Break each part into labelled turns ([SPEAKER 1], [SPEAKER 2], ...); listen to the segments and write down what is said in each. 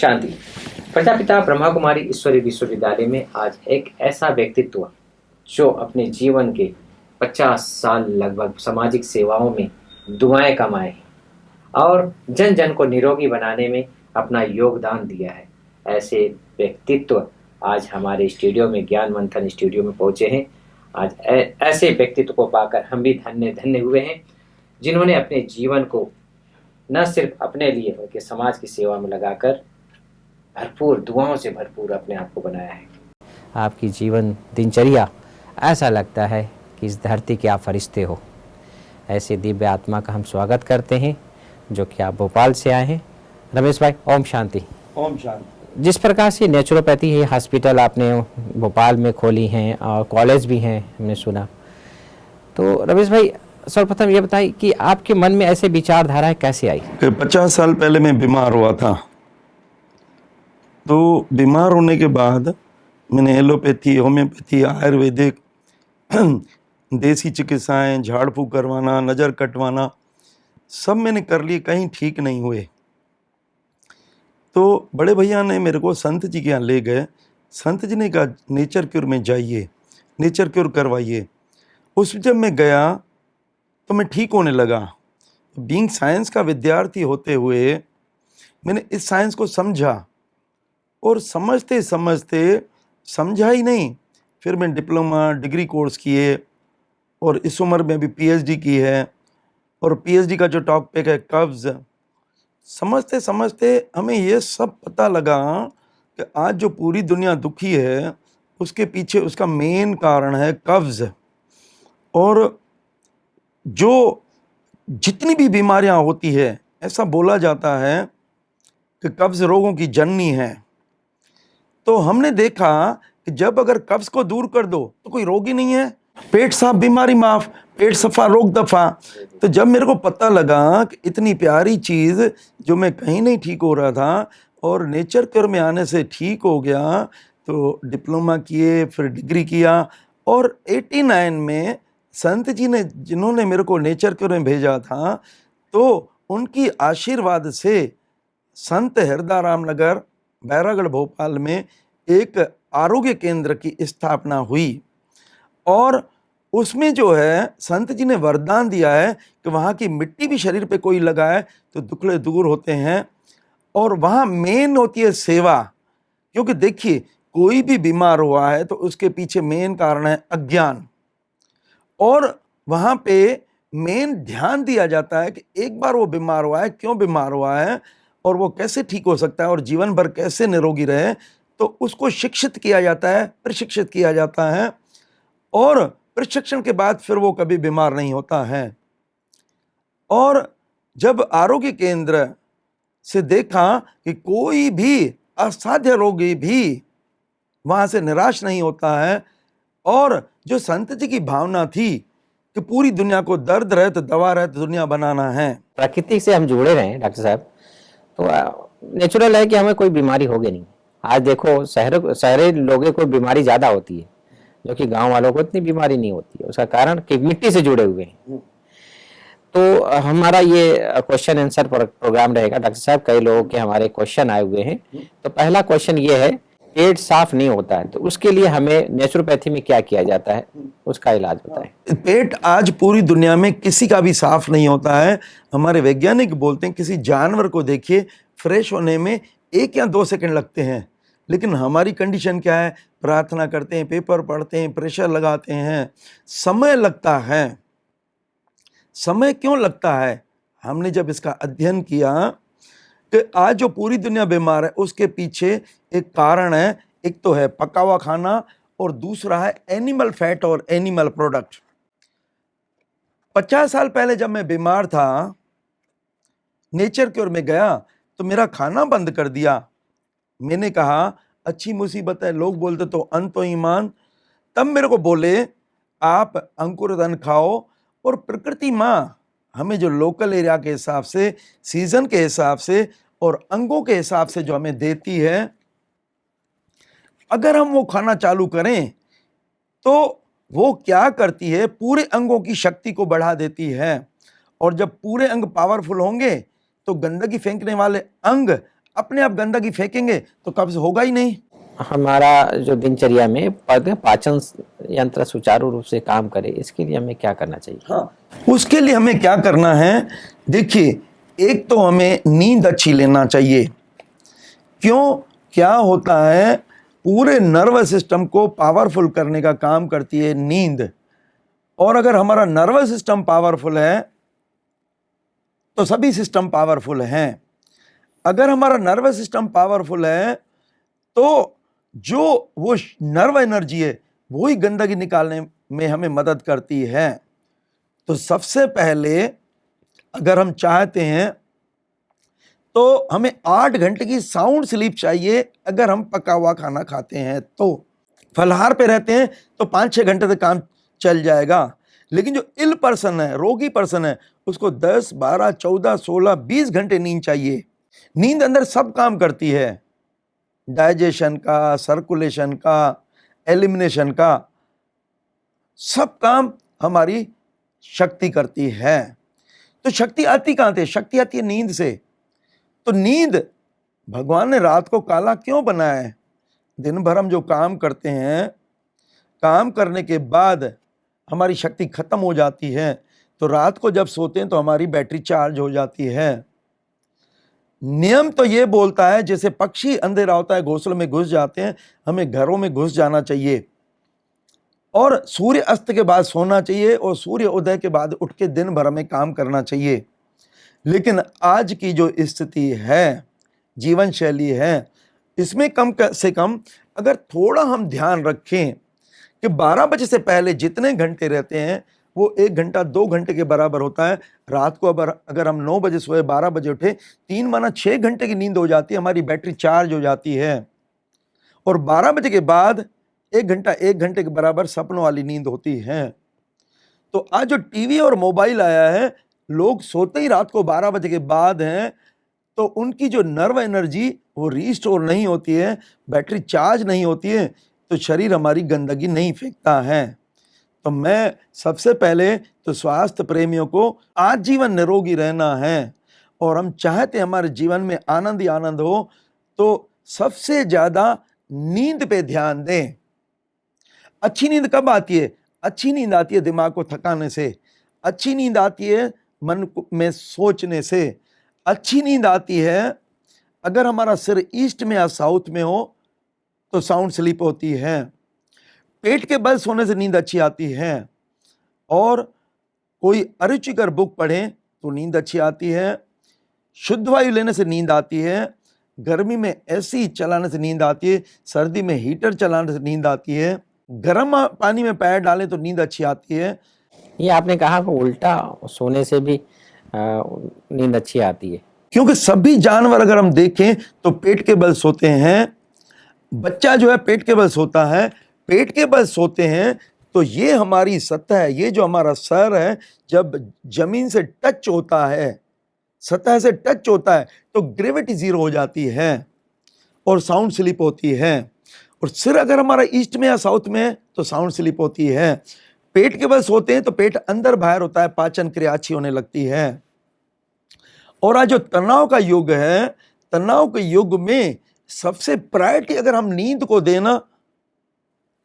[SPEAKER 1] शांति। प्रजापिता ब्रह्मा कुमारी ईश्वरी विश्वविद्यालय में आज एक ऐसा व्यक्तित्व जो अपने जीवन के 50 साल लगभग सामाजिक सेवाओं में दुआएं कमाए हैं और जन जन को निरोगी बनाने में अपना योगदान दिया है। ऐसे व्यक्तित्व आज हमारे स्टूडियो में, ज्ञान मंथन स्टूडियो में पहुंचे हैं। आज ऐसे व्यक्तित्व को पाकर हम भी धन्य धन्य हुए हैं, जिन्होंने अपने जीवन को न सिर्फ अपने लिए बल्कि समाज की सेवा में लगाकर भरपूर दुआओं से भरपूर अपने आप को बनाया है।
[SPEAKER 2] आपकी जीवन दिनचर्या ऐसा लगता है कि इस धरती के आप फरिश्ते हो। ऐसे दिव्य आत्मा का हम स्वागत करते हैं जो कि आप भोपाल से आए हैं। रमेश भाई, ओम शांति।
[SPEAKER 3] ओम शांति।
[SPEAKER 2] जिस प्रकार से नेचुरोपैथी है, हॉस्पिटल आपने भोपाल में खोली हैं और कॉलेज भी हैं, हमने सुना। तो रमेश भाई, सर्वप्रथम ये बताइए कि आपके मन में ऐसे विचारधाराएं कैसे आई?
[SPEAKER 3] 50 साल पहले मैं बीमार हुआ था। तो बीमार होने के बाद मैंने एलोपैथी, होम्योपैथी, आयुर्वेदिक, देसी चिकित्साएं, झाड़ फूक करवाना, नज़र कटवाना, सब मैंने कर लिए, कहीं ठीक नहीं हुए। तो बड़े भैया ने मेरे को संत जी के यहाँ ले गए। संत जी ने कहा नेचर क्योर में जाइए, नेचर क्योर करवाइए। उस जब मैं गया तो मैं ठीक होने लगा। बीइंग साइंस का विद्यार्थी होते हुए मैंने इस साइंस को समझा और समझते समझते समझा ही नहीं, फिर मैं डिप्लोमा डिग्री कोर्स किए और इस उम्र में भी पीएचडी की है। और पीएचडी का जो टॉपिक है कब्ज, समझते समझते हमें ये सब पता लगा कि आज जो पूरी दुनिया दुखी है उसके पीछे उसका मेन कारण है कब्ज। और जो जितनी भी बीमारियां होती है, ऐसा बोला जाता है कि कब्ज रोगों की जननी है। तो हमने देखा कि जब अगर कब्ज को दूर कर दो तो कोई रोग ही नहीं है। पेट साफ बीमारी माफ, पेट सफा रोग दफा। तो जब मेरे को पता लगा कि इतनी प्यारी चीज़ जो मैं कहीं नहीं ठीक हो रहा था और नेचर क्योर में आने से ठीक हो गया, तो डिप्लोमा किए, फिर डिग्री किया। और 89 में संत जी ने, जिन्होंने मेरे को नेचर क्योर में भेजा था, तो उनकी आशीर्वाद से संत हरदाराम नगर, बैरागढ़, भोपाल में एक आरोग्य केंद्र की स्थापना हुई। और उसमें जो है संत जी ने वरदान दिया है कि वहाँ की मिट्टी भी शरीर पे कोई लगाए तो दुखड़े दूर होते हैं। और वहाँ मेन होती है सेवा। क्योंकि देखिए, कोई भी बीमार हुआ है तो उसके पीछे मेन कारण है अज्ञान। और वहाँ पे मेन ध्यान दिया जाता है कि एक बार वो बीमार हुआ है, क्यों बीमार हुआ है और वो कैसे ठीक हो सकता है और जीवन भर कैसे निरोगी रहे, तो उसको शिक्षित किया जाता है, प्रशिक्षित किया जाता है। और प्रशिक्षण के बाद फिर वो कभी बीमार नहीं होता है। और जब आरोग्य केंद्र से देखा कि कोई भी असाध्य रोगी भी वहाँ से निराश नहीं होता है, और जो संत जी की भावना थी कि पूरी दुनिया को दर्द रहे तो दवा रहे तो दुनिया बनाना है।
[SPEAKER 2] प्रकृति से हम जुड़े रहे हैं डॉक्टर साहब, तो नेचुरल है कि हमें कोई बीमारी होगी नहीं। आज देखो, शहरी लोगों को बीमारी ज्यादा होती है, जो कि गांव वालों को इतनी बीमारी नहीं होती है। उसका कारण कि मिट्टी से जुड़े हुए हैं। तो हमारा ये क्वेश्चन आंसर प्रोग्राम रहेगा डॉक्टर साहब। कई लोगों के हमारे क्वेश्चन आए हुए हैं। तो पहला क्वेश्चन ये है, पेट साफ नहीं होता है तो उसके लिए हमें नेचुरोपैथी में क्या किया जाता है, उसका इलाज बताएं।
[SPEAKER 3] पेट आज पूरी दुनिया में किसी का भी साफ नहीं होता है। हमारे वैज्ञानिक बोलते हैं, किसी जानवर को देखिए, फ्रेश होने में 1 या 2 सेकंड लगते हैं। लेकिन हमारी कंडीशन क्या है? प्रार्थना करते हैं, पेपर पढ़ते हैं, प्रेशर लगाते हैं, समय लगता है। समय क्यों लगता है? हमने जब इसका अध्ययन किया कि आज जो पूरी दुनिया बीमार है उसके पीछे एक कारण है। एक तो है पका हुआ खाना और दूसरा है एनिमल फैट और एनिमल प्रोडक्ट। 50 साल पहले जब मैं बीमार था, नेचर क्योर में गया तो मेरा खाना बंद कर दिया। मैंने कहा अच्छी मुसीबत है, लोग बोलते तो अंत तो ईमान। तब मेरे को बोले आप अंकुरधन खाओ, और प्रकृति माँ हमें जो लोकल एरिया के हिसाब से, सीजन के हिसाब से और अंगों के हिसाब से जो हमें देती है, अगर हम वो खाना चालू करें तो वो क्या करती है, पूरे अंगों की शक्ति को बढ़ा देती है। और जब पूरे अंग पावरफुल होंगे तो गंदगी फेंकने वाले अंग अपने आप गंदगी फेंकेंगे तो कब्ज होगा ही नहीं।
[SPEAKER 2] हमारा जो दिनचर्या में पाचन यंत्र सुचारू रूप से काम करे, इसके लिए हमें क्या करना चाहिए?
[SPEAKER 3] हाँ, उसके लिए हमें क्या करना है, देखिए, एक तो हमें नींद अच्छी लेना चाहिए। क्यों, क्या होता है, पूरे नर्वस सिस्टम को पावरफुल करने का काम करती है नींद। और अगर हमारा नर्वस सिस्टम पावरफुल है तो सभी सिस्टम पावरफुल हैं। अगर हमारा नर्वस सिस्टम पावरफुल है तो जो वो नर्व एनर्जी है वो ही गंदगी निकालने में हमें मदद करती है। तो सबसे पहले अगर हम चाहते हैं तो हमें 8 घंटे की साउंड स्लीप चाहिए। अगर हम पका हुआ खाना खाते हैं तो फलाहार पे रहते हैं तो 5-6 घंटे तक काम चल जाएगा। लेकिन जो इल पर्सन है, रोगी पर्सन है, उसको 10, 12, 14, 16, 20 घंटे नींद चाहिए। नींद अंदर सब काम करती है, डाइजेशन का, सर्कुलेशन का, एलिमिनेशन का, सब काम हमारी शक्ति करती है। तो शक्ति आती कहाँ से? शक्ति आती है नींद से। तो नींद, भगवान ने रात को काला क्यों बनाया है? दिन भर हम जो काम करते हैं, काम करने के बाद हमारी शक्ति खत्म हो जाती है, तो रात को जब सोते हैं तो हमारी बैटरी चार्ज हो जाती है। नियम तो ये बोलता है जैसे पक्षी अंधेरा होता है घोंसले में घुस जाते हैं, हमें घरों में घुस जाना चाहिए और सूर्य अस्त के बाद सोना चाहिए और सूर्य उदय के बाद उठ के दिन भर में काम करना चाहिए। लेकिन आज की जो स्थिति है, जीवन शैली है, इसमें कम से कम अगर थोड़ा हम ध्यान रखें कि 12 बजे से पहले जितने घंटे रहते हैं वो 1 घंटा 2 घंटे के बराबर होता है। रात को अगर हम 9 बजे सोए, 12 बजे उठे, 3 माना 6 घंटे की नींद हो जाती है, हमारी बैटरी चार्ज हो जाती है। और 12 बजे के बाद 1 घंटे के बराबर सपनों वाली नींद होती है। तो आज जो टीवी और मोबाइल आया है, लोग सोते ही रात को 12 बजे के बाद हैं, तो उनकी जो नर्व एनर्जी वो रीस्टोर नहीं होती है, बैटरी चार्ज नहीं होती है, तो शरीर हमारी गंदगी नहीं फेंकता है। तो मैं सबसे पहले तो स्वास्थ्य प्रेमियों को आजीवन निरोगी रहना है और हम चाहते हैं हमारे जीवन में आनंद ही आनंद हो, तो सबसे ज़्यादा नींद पे ध्यान दें। अच्छी नींद कब आती है? अच्छी नींद आती है दिमाग को थकाने से, अच्छी नींद आती है मन में सोचने से, अच्छी नींद आती है अगर हमारा सिर ईस्ट में या साउथ में हो तो साउंड स्लीप होती है। पेट के बल सोने से नींद अच्छी आती है और कोई अरुचिकर बुक पढ़ें तो नींद अच्छी आती है। शुद्ध वायु लेने से नींद आती है, गर्मी में एसी चलाने से नींद आती है, सर्दी में हीटर चलाने से नींद आती है, गर्म पानी में पैर डालें तो नींद अच्छी आती है।
[SPEAKER 2] ये आपने कहा कि उल्टा सोने से भी नींद अच्छी आती है,
[SPEAKER 3] क्योंकि सभी जानवर अगर हम देखें तो पेट के बल सोते हैं। बच्चा जो है पेट के बल सोता है, पेट के बल सोते हैं, तो ये हमारी सतह है, ये जो हमारा सर है, जब जमीन से टच होता है, सतह से टच होता है, तो ग्रेविटी जीरो हो जाती है और साउंड स्लीप होती है। और सिर अगर हमारा ईस्ट में या साउथ में है तो साउंड स्लीप होती है। पेट के बल सोते हैं तो पेट अंदर बाहर होता है, पाचन क्रिया अच्छी होने लगती है। और आज जो तनाव का युग है, तनाव के युग में सबसे प्रायोरिटी अगर हम नींद को देना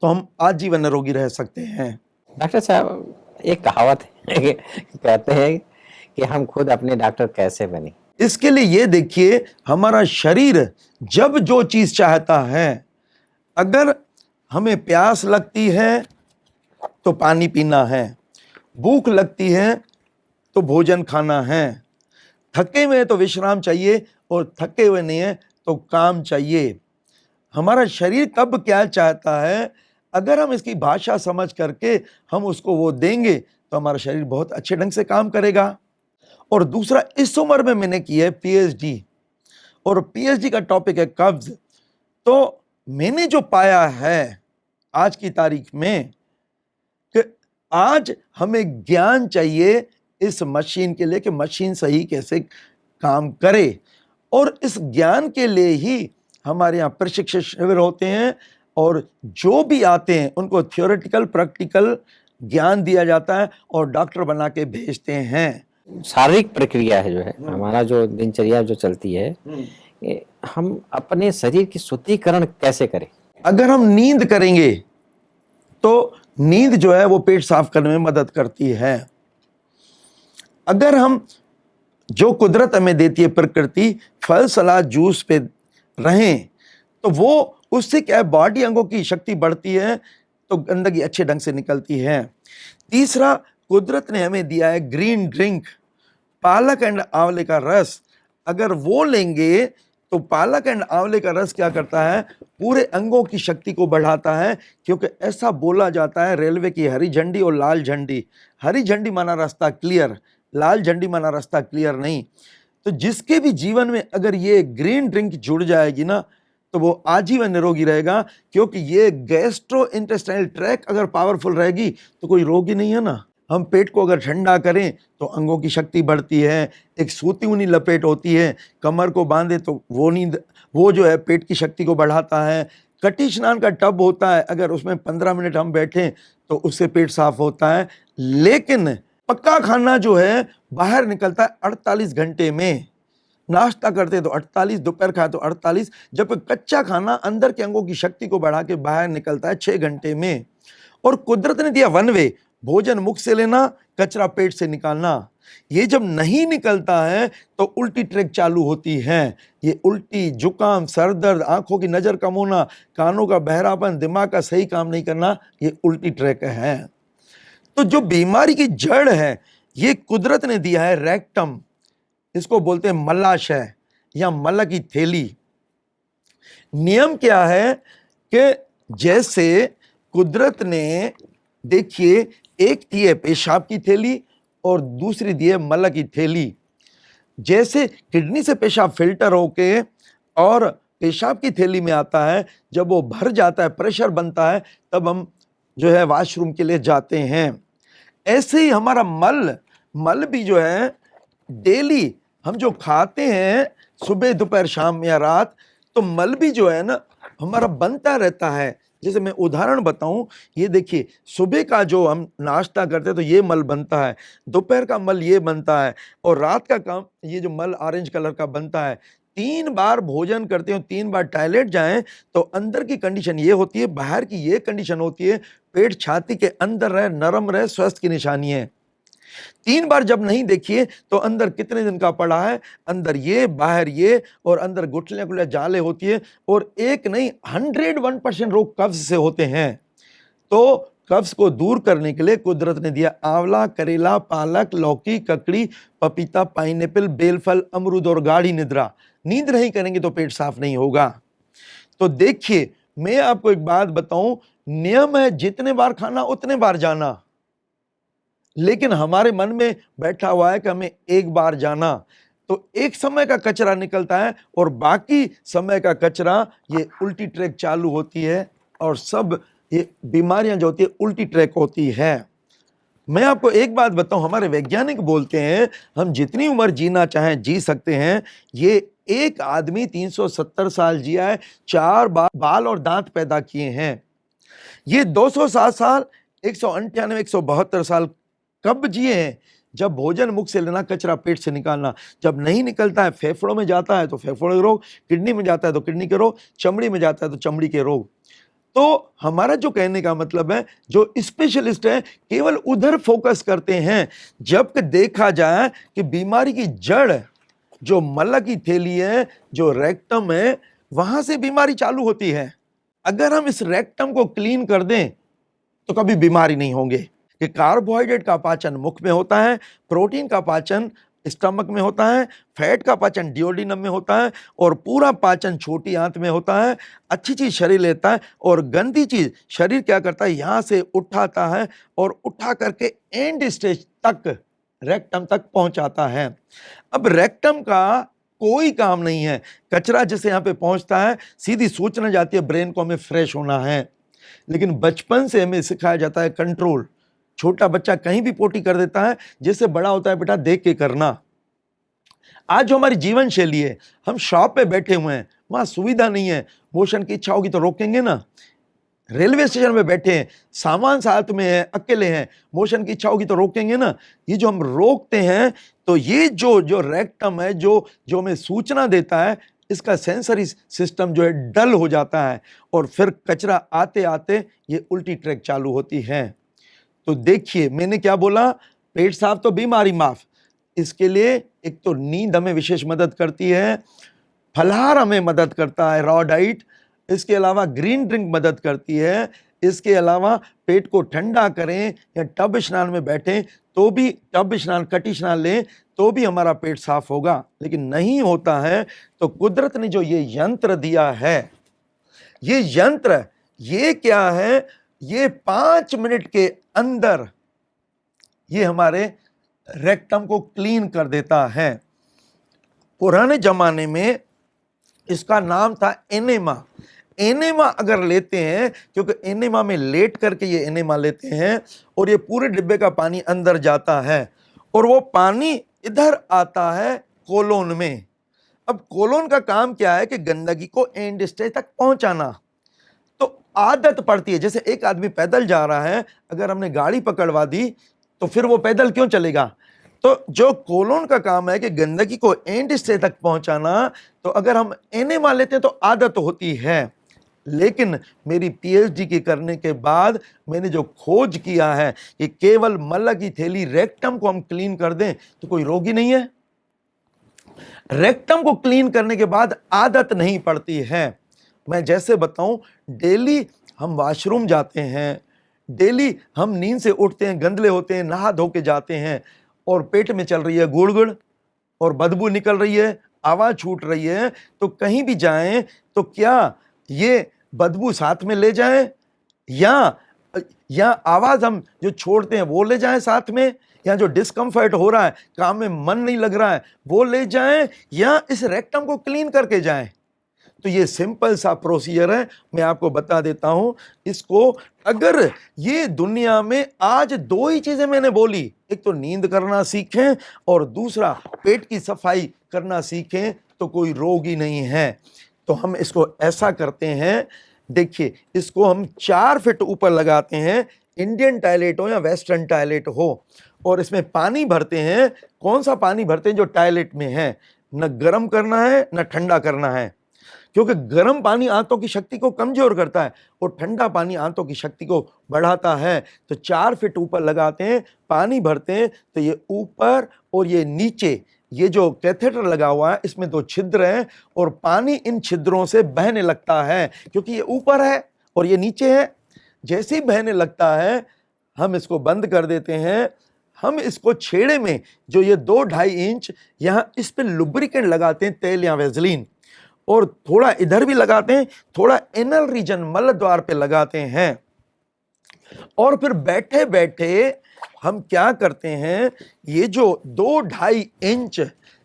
[SPEAKER 3] तो हम आजीवन निरोगी रह सकते हैं।
[SPEAKER 2] डॉक्टर साहब एक कहावत है कहते हैं कि हम खुद अपने डॉक्टर कैसे बने।
[SPEAKER 3] इसके लिए ये देखिए, हमारा शरीर जब जो चीज चाहता है, अगर हमें प्यास लगती है तो पानी पीना है, भूख लगती है तो भोजन खाना है, थके हुए हैं तो विश्राम चाहिए और थके हुए नहीं है तो काम चाहिए। हमारा शरीर कब क्या चाहता है, अगर हम इसकी भाषा समझ करके हम उसको वो देंगे तो हमारा शरीर बहुत अच्छे ढंग से काम करेगा। और दूसरा, इस उम्र में मैंने की है पीएचडी और पीएचडी का टॉपिक है कब्ज। तो मैंने जो पाया है आज की तारीख में कि आज हमें ज्ञान चाहिए इस मशीन के लिए कि मशीन सही कैसे काम करे, और इस ज्ञान के लिए ही हमारे यहाँ प्रशिक्षण शिविर होते हैं और जो भी आते हैं उनको थियोरेटिकल प्रैक्टिकल ज्ञान दिया जाता है और डॉक्टर बना के भेजते हैं।
[SPEAKER 2] शारीरिक प्रक्रिया है जो है हमारा जो दिनचर्या जो चलती है, हम अपने शरीर की शुद्धिकरण कैसे करें?
[SPEAKER 3] अगर हम नींद करेंगे तो नींद जो है वो पेट साफ करने में मदद करती है। अगर हम जो कुदरत हमें देती है प्रकृति, फल सलाद जूस पे रहें तो वो उससे क्या है, बॉडी अंगों की शक्ति बढ़ती है, तो गंदगी अच्छे ढंग से निकलती है। तीसरा, कुदरत ने हमें दिया है ग्रीन ड्रिंक, पालक एंड आंवले का रस। अगर वो लेंगे तो पालक एंड आंवले का रस क्या करता है, पूरे अंगों की शक्ति को बढ़ाता है। क्योंकि ऐसा बोला जाता है, रेलवे की हरी झंडी और लाल झंडी, हरी झंडी माना रास्ता क्लियर, लाल झंडी माना रास्ता क्लियर नहीं। तो जिसके भी जीवन में अगर ये ग्रीन ड्रिंक जुड़ जाएगी ना, तो वो आजीवन निरोगी रहेगा। क्योंकि ये गैस्ट्रो इंटेस्टाइनल ट्रैक अगर पावरफुल रहेगी तो कोई रोग ही नहीं है ना। हम पेट को अगर ठंडा करें तो अंगों की शक्ति बढ़ती है। एक सूती ऊनी लपेट होती है, कमर को बांधे तो वो जो है पेट की शक्ति को बढ़ाता है। कटी स्नान का टब होता है, अगर उसमें 15 मिनट हम बैठें तो उससे पेट साफ होता है। लेकिन पक्का खाना जो है बाहर निकलता है 48 घंटे में। नाश्ता करते तो 48, दोपहर खाए तो 48, जबकि कच्चा खाना अंदर के अंगों की शक्ति को बढ़ा के बाहर निकलता है 6 घंटे में। और कुदरत ने दिया वन वे, भोजन मुख से लेना, कचरा पेट से निकालना। ये जब नहीं निकलता है तो उल्टी ट्रैक चालू होती है। ये उल्टी, जुकाम, सर दर्द, आंखों की नजर कम होना, कानों का बहरापन, दिमाग का सही काम नहीं करना, ये उल्टी ट्रैक है। तो जो बीमारी की जड़ है ये कुदरत ने दिया है रेक्टम, इसको बोलते हैं मलाशय या मल की थैली। नियम क्या है कि जैसे कुदरत ने, देखिए, एक दी है पेशाब की थैली और दूसरी दी है मल की थैली। जैसे किडनी से पेशाब फिल्टर होके और पेशाब की थैली में आता है, जब वो भर जाता है, प्रेशर बनता है, तब हम जो है वॉशरूम के लिए जाते हैं। ऐसे ही हमारा मल भी जो है डेली हम जो खाते हैं सुबह, दोपहर, शाम या रात, तो मल भी जो है ना हमारा बनता रहता है। जैसे मैं उदाहरण बताऊं, ये देखिए, सुबह का जो हम नाश्ता करते हैं तो ये मल बनता है, दोपहर का मल ये बनता है, और रात का काम ये जो मल ऑरेंज कलर का बनता है। 3 बार भोजन करते हो, 3 बार टॉयलेट जाएं तो अंदर की कंडीशन ये होती है, बाहर की ये कंडीशन होती है। पेट छाती के अंदर रहे, नरम रहे, स्वस्थ की निशानी है। 3 बार जब नहीं देखिए तो अंदर कितने दिन का पड़ा है, अंदर ये, बाहर ये, और अंदर गुठलियां जाले होती है। और एक नहीं, 101% रोग कब्ज से होते हैं। तो कब्ज को दूर करने के लिए कुदरत ने दिया आंवला, करेला, पालक, लौकी, ककड़ी, पपीता, पाइनएप्पल, बेलफल, अमरूद और गाढ़ी निद्रा। नींद नहीं करेंगे तो पेट साफ नहीं होगा। तो देखिए, मैं आपको एक बात बताऊं, नियम है जितने बार खाना उतने बार जाना, लेकिन हमारे मन में बैठा हुआ है कि हमें एक बार जाना। तो एक समय का कचरा निकलता है और बाकी समय का कचरा, ये उल्टी ट्रैक चालू होती है और सब ये बीमारियां जो होती है उल्टी ट्रैक होती है। मैं आपको एक बात बताऊं, हमारे वैज्ञानिक बोलते हैं हम जितनी उम्र जीना चाहें जी सकते हैं। ये एक आदमी 370 साल जिया है, 4 बाल और दांत पैदा किए हैं। ये 207 साल, 198, 172 साल कब जिए हैं? जब भोजन मुख से लेना, कचरा पेट से निकालना। जब नहीं निकलता है, फेफड़ों में जाता है तो फेफड़ों के रोग, किडनी में जाता है तो किडनी के रोग, चमड़ी में जाता है तो चमड़ी के रोग। तो हमारा जो कहने का मतलब है, जो स्पेशलिस्ट है केवल उधर फोकस करते हैं, जबकि देखा जाए कि बीमारी की जड़ जो मल की थैली है, जो रेक्टम है, वहां से बीमारी चालू होती है। अगर हम इस रेक्टम को क्लीन कर दें तो कभी बीमारी नहीं होंगे। कि कार्बोहाइड्रेट का पाचन मुख में होता है, प्रोटीन का पाचन स्टमक में होता है, फैट का पाचन डिओडिनम में होता है, और पूरा पाचन छोटी आंत में होता है। अच्छी चीज शरीर लेता है और गंदी चीज शरीर क्या करता है, यहां से उठाता है और उठा करके एंड स्टेज तक, रेक्टम तक पहुंचाता है। अब रेक्टम का कोई काम नहीं है, कचरा जैसे यहाँ पे पहुंचता है, सीधी सूचना जाती है ब्रेन को, हमें फ्रेश होना है। लेकिन बचपन से हमें सिखाया जाता है कंट्रोल। छोटा बच्चा कहीं भी पोटी कर देता है, जैसे बड़ा होता है बेटा देख के करना। आज जो हमारी जीवन शैली है, हम शॉप पे बैठे हुए हैं, वहां सुविधा नहीं है, मोशन की इच्छा होगी तो रोकेंगे ना। रेलवे स्टेशन में बैठे हैं, सामान साथ में है, अकेले हैं, मोशन की इच्छा होगी तो रोकेंगे ना। ये जो हम रोकते हैं, तो ये जो रेक्टम है, जो हमें सूचना देता है, इसका सेंसरी सिस्टम जो है डल हो जाता है और फिर कचरा आते आते ये उल्टी ट्रैक चालू होती है। तो देखिए मैंने क्या बोला, पेट साफ तो बीमारी माफ। इसके लिए एक तो नींद हमें विशेष मदद करती है, फलाहार हमें मदद करता है, रॉ डाइट। इसके अलावा ग्रीन ड्रिंक मदद करती है। इसके अलावा पेट को ठंडा करें या टब स्नान में बैठें तो भी, टब स्नान कटी स्नान लें तो भी हमारा पेट साफ होगा। लेकिन नहीं होता है तो कुदरत ने जो ये यंत्र दिया है, ये यंत्र ये क्या है, ये 5 मिनट के अंदर ये हमारे रेक्टम को क्लीन कर देता है। पुराने जमाने में इसका नाम था एनेमा। एनेमा अगर लेते हैं, क्योंकि एनेमा में लेट करके ये एनेमा लेते हैं और ये पूरे डिब्बे का पानी अंदर जाता है और वो पानी इधर आता है कोलोन में। अब कोलोन का काम क्या है कि गंदगी को एंड स्टेज तक पहुंचाना। तो आदत पड़ती है, जैसे एक आदमी पैदल जा रहा है, अगर हमने गाड़ी पकड़वा दी तो फिर वो पैदल क्यों चलेगा। तो जो कोलोन का काम है कि गंदगी को एंड स्टेज तक पहुंचाना, तो अगर हम एनेमा लेते हैं तो आदत होती है। लेकिन मेरी पीएचडी के करने के बाद मैंने जो खोज किया है कि केवल मल की थैली रेक्टम को हम क्लीन कर दें तो कोई रोग ही नहीं है। रेक्टम को क्लीन करने के बाद आदत नहीं पड़ती है। मैं जैसे बताऊं, डेली हम वॉशरूम जाते हैं, डेली हम नींद से उठते हैं, गंदले होते हैं, नहा धो के जाते हैं और पेट में चल रही है गुड़गुड़ और बदबू निकल रही है, आवाज छूट रही है, तो कहीं भी जाएं तो क्या ये बदबू साथ में ले जाएं या आवाज हम जो छोड़ते हैं वो ले जाएं साथ में, या जो डिस्कम्फर्ट हो रहा है, काम में मन नहीं लग रहा है, वो ले जाएं, या इस रेक्टम को क्लीन करके जाएं। तो ये सिंपल सा प्रोसीजर है, मैं आपको बता देता हूं इसको। अगर ये दुनिया में आज 2 ही चीजें मैंने बोली, एक तो नींद करना सीखें और दूसरा पेट की सफाई करना सीखें, तो कोई रोग ही नहीं है। तो हम इसको ऐसा करते हैं, देखिए इसको हम 4 फीट ऊपर लगाते हैं, इंडियन टॉयलेट हो या वेस्टर्न टॉयलेट हो, और इसमें पानी भरते हैं। कौन सा पानी भरते हैं? जो टॉयलेट में है, न गर्म करना है न ठंडा करना है, क्योंकि गर्म पानी आंतों की शक्ति को कमजोर करता है और ठंडा पानी आंतों की शक्ति को बढ़ाता है। तो 4 फीट ऊपर लगाते हैं, पानी भरते हैं, तो ये ऊपर और ये नीचे, ये जो कैथेटर लगा हुआ है इसमें 2 छिद्र हैं और पानी इन छिद्रों से बहने लगता है, क्योंकि ये ऊपर है और ये नीचे है। जैसे ही बहने लगता है हम इसको बंद कर देते हैं। हम इसको छेड़े में जो ये 2-2.5 इंच यहाँ इस पे लुब्रिकेंट लगाते हैं, तेल या वेजलीन, और थोड़ा इधर भी लगाते हैं, थोड़ा एनल रीजन मल द्वार पे लगाते हैं। और फिर बैठे बैठे हम क्या करते हैं, ये जो 2-2.5 इंच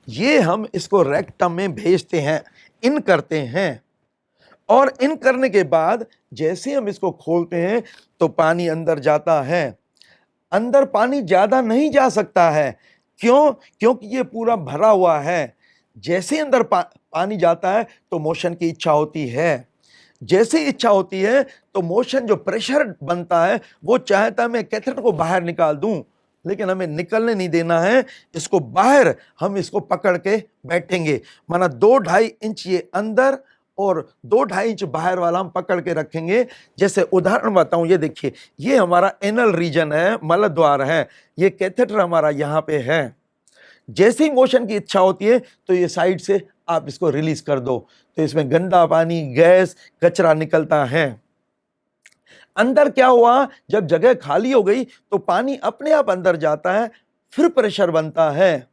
[SPEAKER 3] ये हम इसको रेक्टम में भेजते हैं, इन करते हैं। और इन करने के बाद जैसे हम इसको खोलते हैं तो पानी अंदर जाता है। अंदर पानी ज्यादा नहीं जा सकता है, क्यों? क्योंकि ये पूरा भरा हुआ है। जैसे अंदर पानी जाता है तो मोशन की इच्छा होती है। जैसे इच्छा होती है तो मोशन जो प्रेशर बनता है वो चाहता है मैं कैथेटर को बाहर निकाल दूं, लेकिन हमें निकलने नहीं देना है, इसको बाहर हम इसको पकड़ के बैठेंगे। माना 2-2.5 इंच ये अंदर और 2-2.5 इंच बाहर वाला हम पकड़ के रखेंगे। जैसे उदाहरण बताऊं, ये देखिए, ये हमारा एनल रीजन है, मल द्वार है, ये कैथेटर हमारा यहाँ पे है। जैसे ही मोशन की इच्छा होती है तो ये साइड से आप इसको रिलीज कर दो, तो इसमें गंदा पानी, गैस, कचरा निकलता है। अंदर क्या हुआ, जब जगह खाली हो गई तो पानी अपने आप अंदर जाता है, फिर प्रेशर बनता है,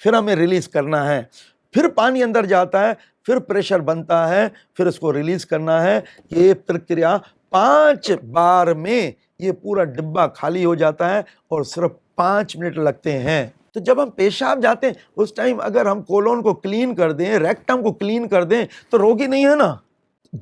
[SPEAKER 3] फिर हमें रिलीज करना है, फिर पानी अंदर जाता है, फिर प्रेशर बनता है, फिर इसको रिलीज करना है। ये प्रक्रिया 5 बार में ये पूरा डिब्बा खाली हो जाता है और सिर्फ 5 मिनट लगते हैं। तो जब हम पेशाब जाते हैं उस टाइम अगर हम कोलोन को क्लीन कर दें, रेक्टम को क्लीन कर दें, तो रोगी नहीं है ना।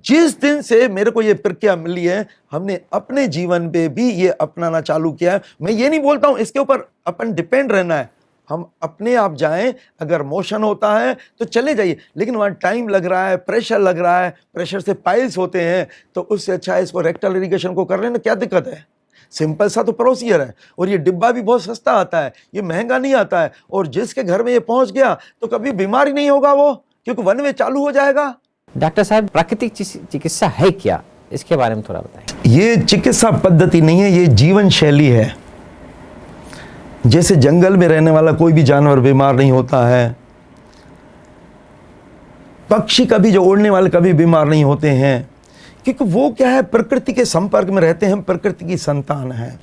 [SPEAKER 3] जिस दिन से मेरे को ये प्रक्रिया मिली है, हमने अपने जीवन पे भी ये अपनाना चालू किया है। मैं ये नहीं बोलता हूं इसके ऊपर अपन डिपेंड रहना है, हम अपने आप जाएं, अगर मोशन होता है तो चले जाइए, लेकिन वहाँ टाइम लग रहा है, प्रेशर लग रहा है, प्रेशर से पाइल्स होते हैं, तो उससे अच्छा है इसको रेक्टल इरिगेशन को कर लेना। क्या दिक्कत है? सिंपल सा तो प्रोसीजर है, और ये डिब्बा भी बहुत सस्ता आता है, ये महंगा नहीं आता है, और जिसके घर में ये पहुंच गया तो कभी बीमारी नहीं होगा वो। क्योंकि वन वे चालू हो जाएगा।
[SPEAKER 2] डॉक्टर साहब, प्राकृतिक चिकित्सा है क्या, इसके बारे में थोड़ा बताएं।
[SPEAKER 3] ये चिकित्सा पद्धति नहीं है, ये जीवन शैली है। जैसे जंगल में रहने वाला कोई भी जानवर बीमार नहीं होता है, पक्षी कभी जो उड़ने वाले कभी बीमार नहीं होते हैं, क्योंकि वो क्या है, प्रकृति के संपर्क में रहते हैं, हम प्रकृति की संतान हैं।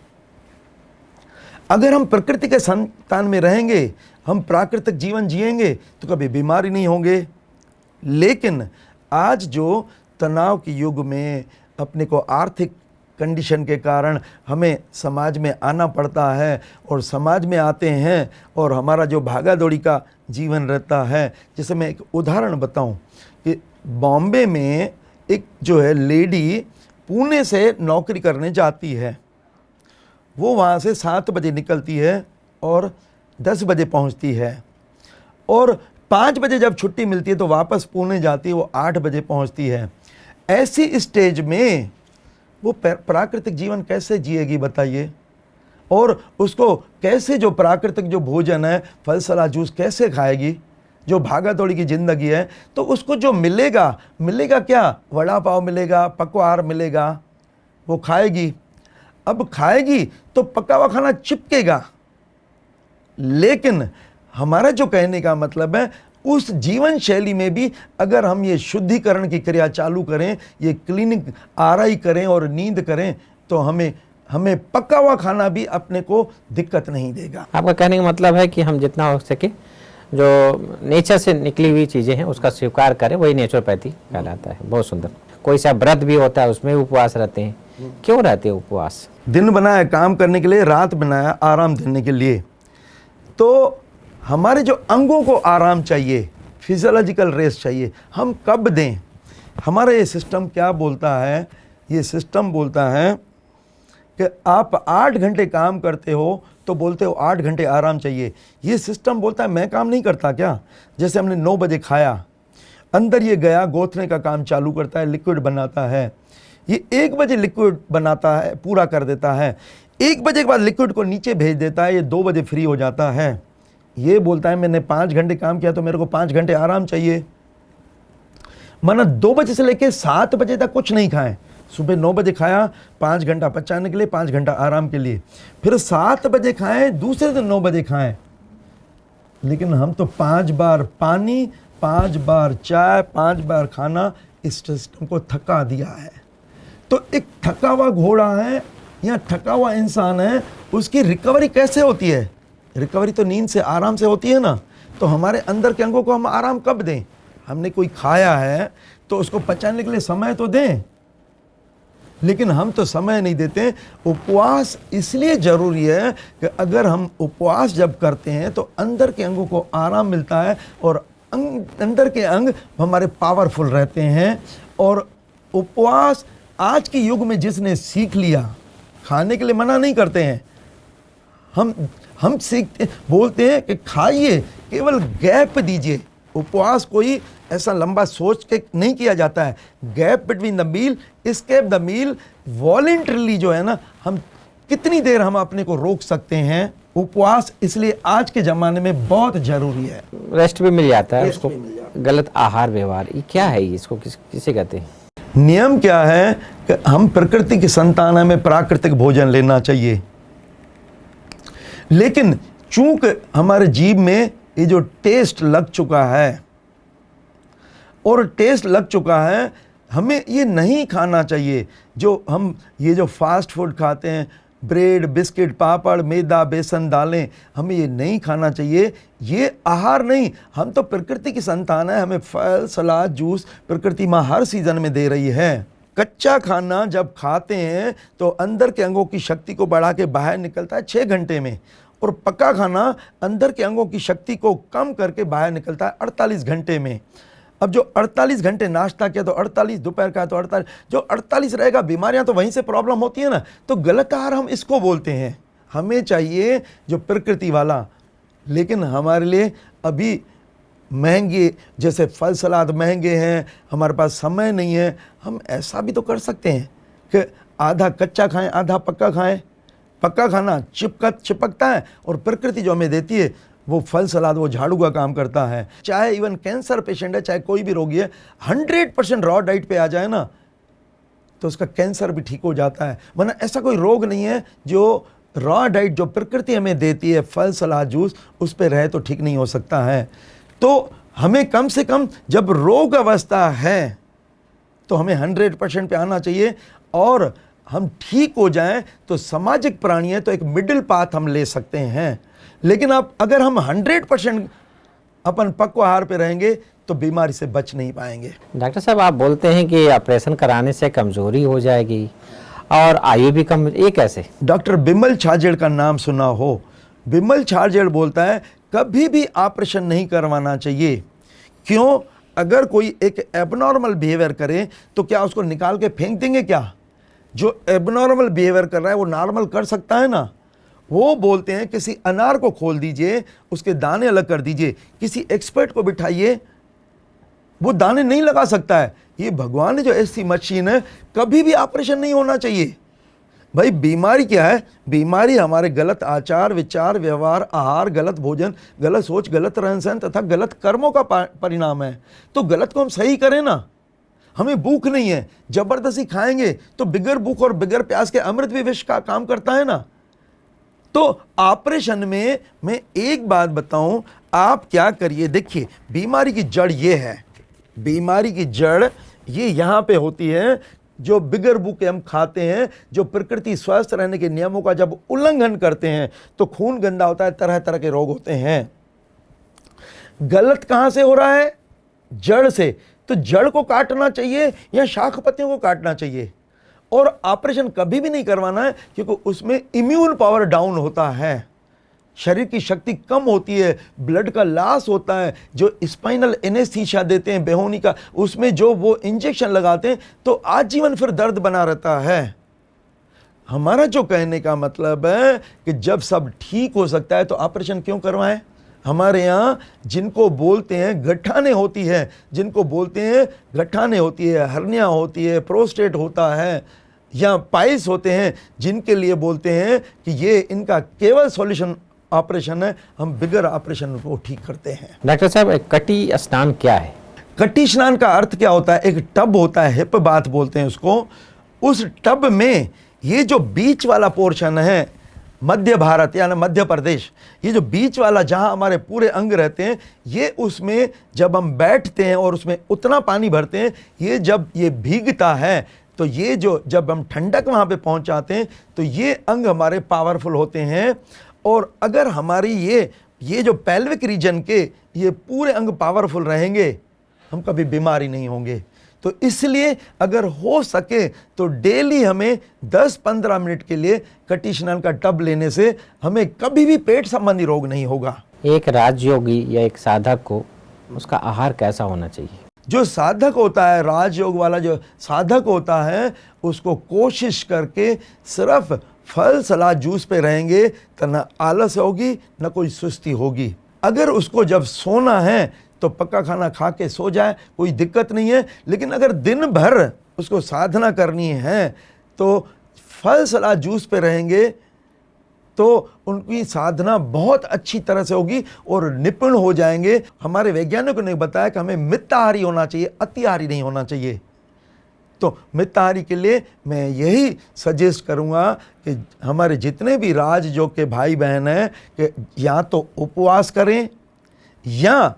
[SPEAKER 3] अगर हम प्रकृति के संतान में रहेंगे, हम प्राकृतिक जीवन जिएंगे तो कभी बीमारी नहीं होंगे। लेकिन आज जो तनाव के युग में अपने को आर्थिक कंडीशन के कारण हमें समाज में आना पड़ता है, और समाज में आते हैं और हमारा जो भागा दौड़ी का जीवन रहता है। जैसे मैं एक उदाहरण बताऊं कि बॉम्बे में एक जो है लेडी पुणे से नौकरी करने जाती है, वो वहाँ से 7 बजे निकलती है और 10 बजे पहुँचती है, और 5 बजे जब छुट्टी मिलती है तो वापस पुणे जाती है, वो 8 बजे पहुँचती है। ऐसी स्टेज में वो प्राकृतिक जीवन कैसे जिएगी बताइए, और उसको कैसे जो प्राकृतिक जो भोजन है, फल सलाद जूस कैसे खाएगी। जो भागा दौड़ी की ज़िंदगी है तो उसको जो मिलेगा क्या, वड़ा पाव मिलेगा, पकवान मिलेगा, वो खाएगी। अब खाएगी तो पका हुआ खाना चिपकेगा। लेकिन हमारा जो कहने का मतलब है, उस जीवन शैली में भी अगर हम ये शुद्धिकरण की क्रिया चालू करें, ये क्लीनिक आरआई करें और नींद करें, तो हमें पका हुआ खाना भी अपने को दिक्कत नहीं देगा।
[SPEAKER 2] आपका कहने का मतलब है कि हम जितना हो सके जो नेचर से निकली हुई चीज़ें हैं उसका स्वीकार करें, वही नेचुरोपैथी कहलाता है। बहुत सुंदर। कोई सा व्रत भी होता है, उसमें उपवास रहते हैं, क्यों रहते हैं उपवास?
[SPEAKER 3] दिन बनाया काम करने के लिए, रात बनाया आराम देने के लिए। तो हमारे जो अंगों को आराम चाहिए, फिजियोलॉजिकल रेस्ट चाहिए, हम कब दें? हमारा ये सिस्टम क्या बोलता है? ये सिस्टम बोलता है कि आप 8 घंटे काम करते हो तो बोलते हो 8 घंटे आराम चाहिए। ये सिस्टम बोलता है मैं काम नहीं करता क्या? जैसे हमने 9 बजे खाया, अंदर ये गया, गोथने का काम चालू करता है, लिक्विड बनाता है। ये 1 बजे लिक्विड बनाता है, पूरा कर देता है। 1 बजे के बाद लिक्विड को नीचे भेज देता है, ये 2 बजे फ्री हो जाता है। ये बोलता है मैंने 5 घंटे काम किया तो मेरे को 5 घंटे आराम चाहिए। माना 2 बजे से लेके 7 बजे तक कुछ नहीं खाएं। सुबह 9 बजे खाया, 5 घंटा पचाने के लिए, 5 घंटा आराम के लिए, फिर 7 बजे खाएं, दूसरे दिन 9 बजे खाएं। लेकिन हम तो 5 बार पानी, 5 बार चाय, 5 बार खाना, इस सिस्टम को थका दिया है। तो एक थका हुआ घोड़ा है या थका हुआ इंसान है, उसकी रिकवरी कैसे होती है? रिकवरी तो नींद से, आराम से होती है ना। तो हमारे अंदर के अंगों को हम आराम कब दें? हमने कोई खाया है तो उसको पचाने के लिए समय तो दें, लेकिन हम तो समय नहीं देते। उपवास इसलिए ज़रूरी है कि अगर हम उपवास जब करते हैं तो अंदर के अंगों को आराम मिलता है, और अंदर के अंग हमारे पावरफुल रहते हैं। और उपवास आज के युग में जिसने सीख लिया, खाने के लिए मना नहीं करते हैं, हम सीखते बोलते हैं कि खाइए, केवल गैप दीजिए। उपवास कोई ऐसा लंबा सोच के नहीं किया जाता है। Gap between the meal, escape the meal, voluntarily जो है ना, हम कितनी देर हम अपने को रोक सकते हैं। उपवास इसलिए आज के ज़माने में बहुत ज़रूरी है।
[SPEAKER 2] रेस्ट भी मिल जाता है उसको। गलत आहार व्यवहार, ये क्या है? इसको किसे कहते हैं?
[SPEAKER 3] नियम क्या है कि हम प्रकृति की संतान हैं, हमें प्राकृतिक भोजन लेना चाहिए। लेकिन चूंकि हमारे जीभ में ये जो टेस्ट लग चुका है, और टेस्ट लग चुका है, हमें ये नहीं खाना चाहिए। जो हम ये जो फास्ट फूड खाते हैं, ब्रेड, बिस्किट, पापड़, मैदा, बेसन, दालें, हमें ये नहीं खाना चाहिए। ये आहार नहीं। हम तो प्रकृति की संतान है, हमें फल, सलाद, जूस प्रकृति माँ हर सीजन में दे रही है। कच्चा खाना जब खाते हैं तो अंदर के अंगों की शक्ति को बढ़ा के बाहर निकलता है 6 घंटे में, और पका खाना अंदर के अंगों की शक्ति को कम करके बाहर निकलता है 48 घंटे में। अब जो 48 घंटे नाश्ता किया तो 48, दोपहर का तो 48, जो 48 रहेगा, बीमारियां तो वहीं से प्रॉब्लम होती है ना। तो गलत आहार हम इसको बोलते हैं। हमें चाहिए जो प्रकृति वाला। लेकिन हमारे लिए अभी महंगे, जैसे फल सलाद महंगे हैं, हमारे पास समय नहीं है। हम ऐसा भी तो कर सकते हैं कि आधा कच्चा खाएं, आधा पक्का खाएं। पक्का खाना चिपकता है, और प्रकृति जो हमें देती है वो फल सलाद, वो झाड़ू का काम करता है। चाहे इवन कैंसर पेशेंट है, चाहे कोई भी रोगी है, 100% रॉ डाइट पे आ जाए ना तो उसका कैंसर भी ठीक हो जाता है। वरना ऐसा कोई रोग नहीं है जो रॉ डाइट जो प्रकृति हमें देती है, फल सलाद जूस, उस पे रहे तो ठीक नहीं हो सकता है। तो हमें कम से कम जब रोग अवस्था है तो हमें 100% पे आना चाहिए, और हम ठीक हो जाएं तो सामाजिक प्राणी है तो एक मिडिल पाथ हम ले सकते हैं। लेकिन अब अगर हम 100% अपन पक्व आहार पे रहेंगे तो बीमारी से बच नहीं पाएंगे।
[SPEAKER 2] डॉक्टर साहब, आप बोलते हैं कि ऑपरेशन कराने से कमजोरी हो जाएगी और आयु भी कम, ये कैसे?
[SPEAKER 3] डॉक्टर बिमल छाजेड़ का नाम सुना हो। बिमल छाजेड़ बोलता है कभी भी ऑपरेशन नहीं करवाना चाहिए। क्यों? अगर कोई एक एबनॉर्मल बिहेवियर करे तो क्या उसको निकाल के फेंक देंगे क्या? जो एबनॉर्मल बिहेवियर कर रहा है वो नॉर्मल कर सकता है ना। वो बोलते हैं किसी अनार को खोल दीजिए, उसके दाने अलग कर दीजिए, किसी एक्सपर्ट को बिठाइए, वो दाने नहीं लगा सकता है। ये भगवान ने जो ऐसी मशीन है, कभी भी ऑपरेशन नहीं होना चाहिए। भाई बीमारी क्या है? बीमारी हमारे गलत आचार विचार व्यवहार, आहार, गलत भोजन, गलत सोच, गलत रहन सहन तथा गलत कर्मों का परिणाम है। तो गलत को हम सही करें ना। हमें भूख नहीं है, जबरदस्ती खाएंगे तो बिगर भूख और बिगर प्यास के अमृत भी विष का काम करता है ना। तो ऑपरेशन में मैं एक बात बताऊं, आप क्या करिए, देखिए बीमारी की जड़ ये है, बीमारी की जड़ ये यहाँ पे होती है। जो बिगर भूखे हम खाते हैं, जो प्रकृति स्वस्थ रहने के नियमों का जब उल्लंघन करते हैं तो खून गंदा होता है, तरह तरह के रोग होते हैं। गलत कहाँ से हो रहा है? जड़ से। तो जड़ को काटना चाहिए या शाख पत्तियों को काटना चाहिए। और ऑपरेशन कभी भी नहीं करवाना है क्योंकि उसमें इम्यून पावर डाउन होता है, शरीर की शक्ति कम होती है, ब्लड का लॉस होता है। जो स्पाइनल एनेस्थीसिया देते हैं बेहोनी का, उसमें जो वो इंजेक्शन लगाते हैं तो आजीवन फिर दर्द बना रहता है। हमारा जो कहने का मतलब है कि जब सब ठीक हो सकता है तो ऑपरेशन क्यों करवाएं? हमारे यहाँ जिनको बोलते हैं गठाने होती है, जिनको बोलते हैं गठाने होती है, हर्निया होती है, प्रोस्टेट होता है या पाइल्स होते हैं, जिनके लिए बोलते हैं कि ये इनका केवल सॉल्यूशन ऑपरेशन है, हम बिगर ऑपरेशन को ठीक करते हैं।
[SPEAKER 2] डॉक्टर साहब, कटी स्नान क्या है?
[SPEAKER 3] कटी स्नान का अर्थ क्या होता है? एक टब होता है, हिप बाथ बोलते हैं उसको। उस टब में ये जो बीच वाला पोर्शन है, मध्य भारत यानी मध्य प्रदेश, ये जो बीच वाला जहां हमारे पूरे अंग रहते हैं, ये उसमें जब हम बैठते हैं और उसमें उतना पानी भरते हैं, ये जब ये भीगता है तो ये जो जब हम ठंडक वहां पे पहुंच जाते हैं तो ये अंग हमारे पावरफुल होते हैं। और अगर हमारी ये जो पेल्विक रीजन के ये पूरे अंग पावरफुल रहेंगे, हम कभी बीमारी नहीं होंगे। तो इसलिए अगर हो सके तो डेली हमें 10-15 मिनट के लिए कटी स्नान का टब लेने से हमें कभी भी पेट संबंधी रोग नहीं होगा।
[SPEAKER 2] एक राजयोगी या एक साधक को उसका आहार कैसा होना चाहिए?
[SPEAKER 3] जो साधक होता है, राजयोग वाला जो साधक होता है, उसको कोशिश करके सिर्फ फल सलाद जूस पे रहेंगे तो न आलस होगी न कोई सुस्ती होगी। अगर उसको जब सोना है तो पक्का खाना खा के सो जाए, कोई दिक्कत नहीं है। लेकिन अगर दिन भर उसको साधना करनी है तो फल सलाद जूस पे रहेंगे तो उनकी साधना बहुत अच्छी तरह से होगी और निपुण हो जाएंगे। हमारे वैज्ञानिकों ने बताया कि हमें मिताहारी होना चाहिए, अतिहारी नहीं होना चाहिए। तो मिताहारी के लिए मैं यही सजेस्ट करूँगा कि हमारे जितने भी राजयोग के भाई बहन हैं कि या तो उपवास करें या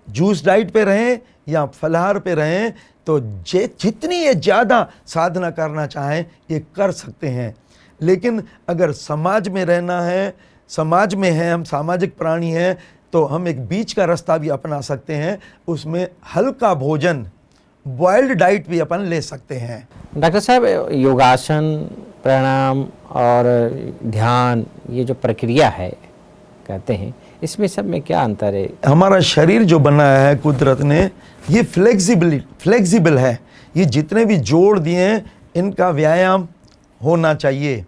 [SPEAKER 3] जूस डाइट पे रहें या फलाहार पे रहें, तो जितनी ये ज़्यादा साधना करना चाहें ये कर सकते हैं। लेकिन अगर समाज में रहना है, समाज में है, हम सामाजिक प्राणी हैं, तो हम एक बीच का रास्ता भी अपना सकते हैं। उसमें हल्का भोजन, बॉइल्ड डाइट भी अपन ले सकते हैं।
[SPEAKER 2] डॉक्टर साहब, योगासन, प्राणायाम और ध्यान, ये जो प्रक्रिया है कहते हैं, इसमें सब में क्या अंतर है?
[SPEAKER 3] हमारा शरीर जो बनाया है कुदरत ने, ये फ्लेक्सिबल है। ये जितने भी जोड़ दिए हैं इनका व्यायाम होना चाहिए।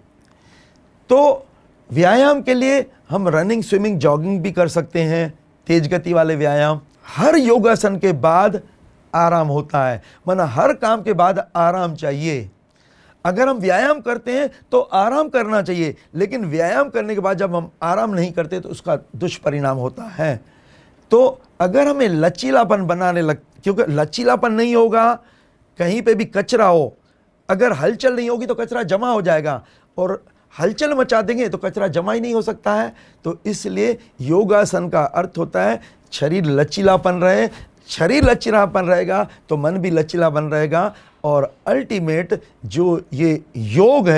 [SPEAKER 3] तो व्यायाम के लिए हम रनिंग, स्विमिंग, जॉगिंग भी कर सकते हैं, तेज गति वाले व्यायाम। हर योगासन के बाद आराम होता है, माना हर काम के बाद आराम चाहिए। अगर हम व्यायाम करते हैं तो आराम करना चाहिए, लेकिन व्यायाम करने के बाद जब हम आराम नहीं करते तो उसका दुष्परिणाम होता है। तो अगर हमें लचीलापन बनाने क्योंकि लचीलापन नहीं होगा, कहीं पे भी कचरा हो, अगर हलचल नहीं होगी तो कचरा जमा हो जाएगा, और हलचल मचा देंगे तो कचरा जमा ही नहीं हो सकता है। तो इसलिए योगासन का अर्थ होता है शरीर लचीलापन रहे, शरीर लचीलापन रहेगा तो मन भी लचीला बन रहेगा, और अल्टीमेट जो ये योग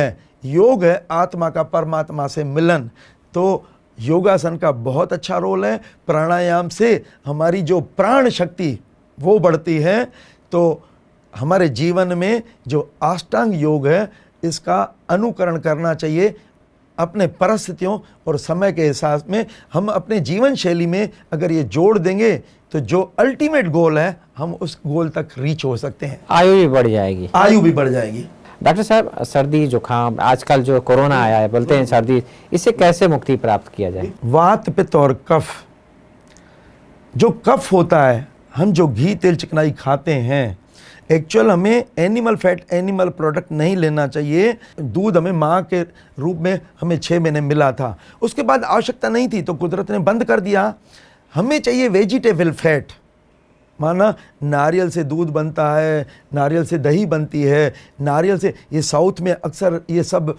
[SPEAKER 3] है आत्मा का परमात्मा से मिलन। तो योगासन का बहुत अच्छा रोल है। प्राणायाम से हमारी जो प्राण शक्ति वो बढ़ती है। तो हमारे जीवन में जो अष्टांग योग है इसका अनुकरण करना चाहिए अपने परिस्थितियों और समय के हिसाब में। हम अपने जीवन शैली में अगर ये जोड़ देंगे तो जो अल्टीमेट गोल है हम उस गोल तक रीच हो सकते हैं।
[SPEAKER 2] आयु भी बढ़ जाएगी।
[SPEAKER 3] आयु भी बढ़ जाएगी।
[SPEAKER 2] डॉक्टर साहब, सर्दी जुकाम, आजकल जो कोरोना आया है, बोलते हैं सर्दी, इससे कैसे मुक्ति प्राप्त किया जाए?
[SPEAKER 3] वात, पित्त और कफ। जो कफ होता है, हम जो घी तेल चिकनाई खाते हैं, एक्चुअल हमें एनिमल फैट, एनिमल प्रोडक्ट नहीं लेना चाहिए। दूध हमें माँ के रूप में हमें 6 महीने मिला था, उसके बाद आवश्यकता नहीं थी तो कुदरत ने बंद कर दिया। हमें चाहिए वेजिटेबल फैट, माना नारियल से दूध बनता है, नारियल से दही बनती है, नारियल से, ये साउथ में अक्सर ये सब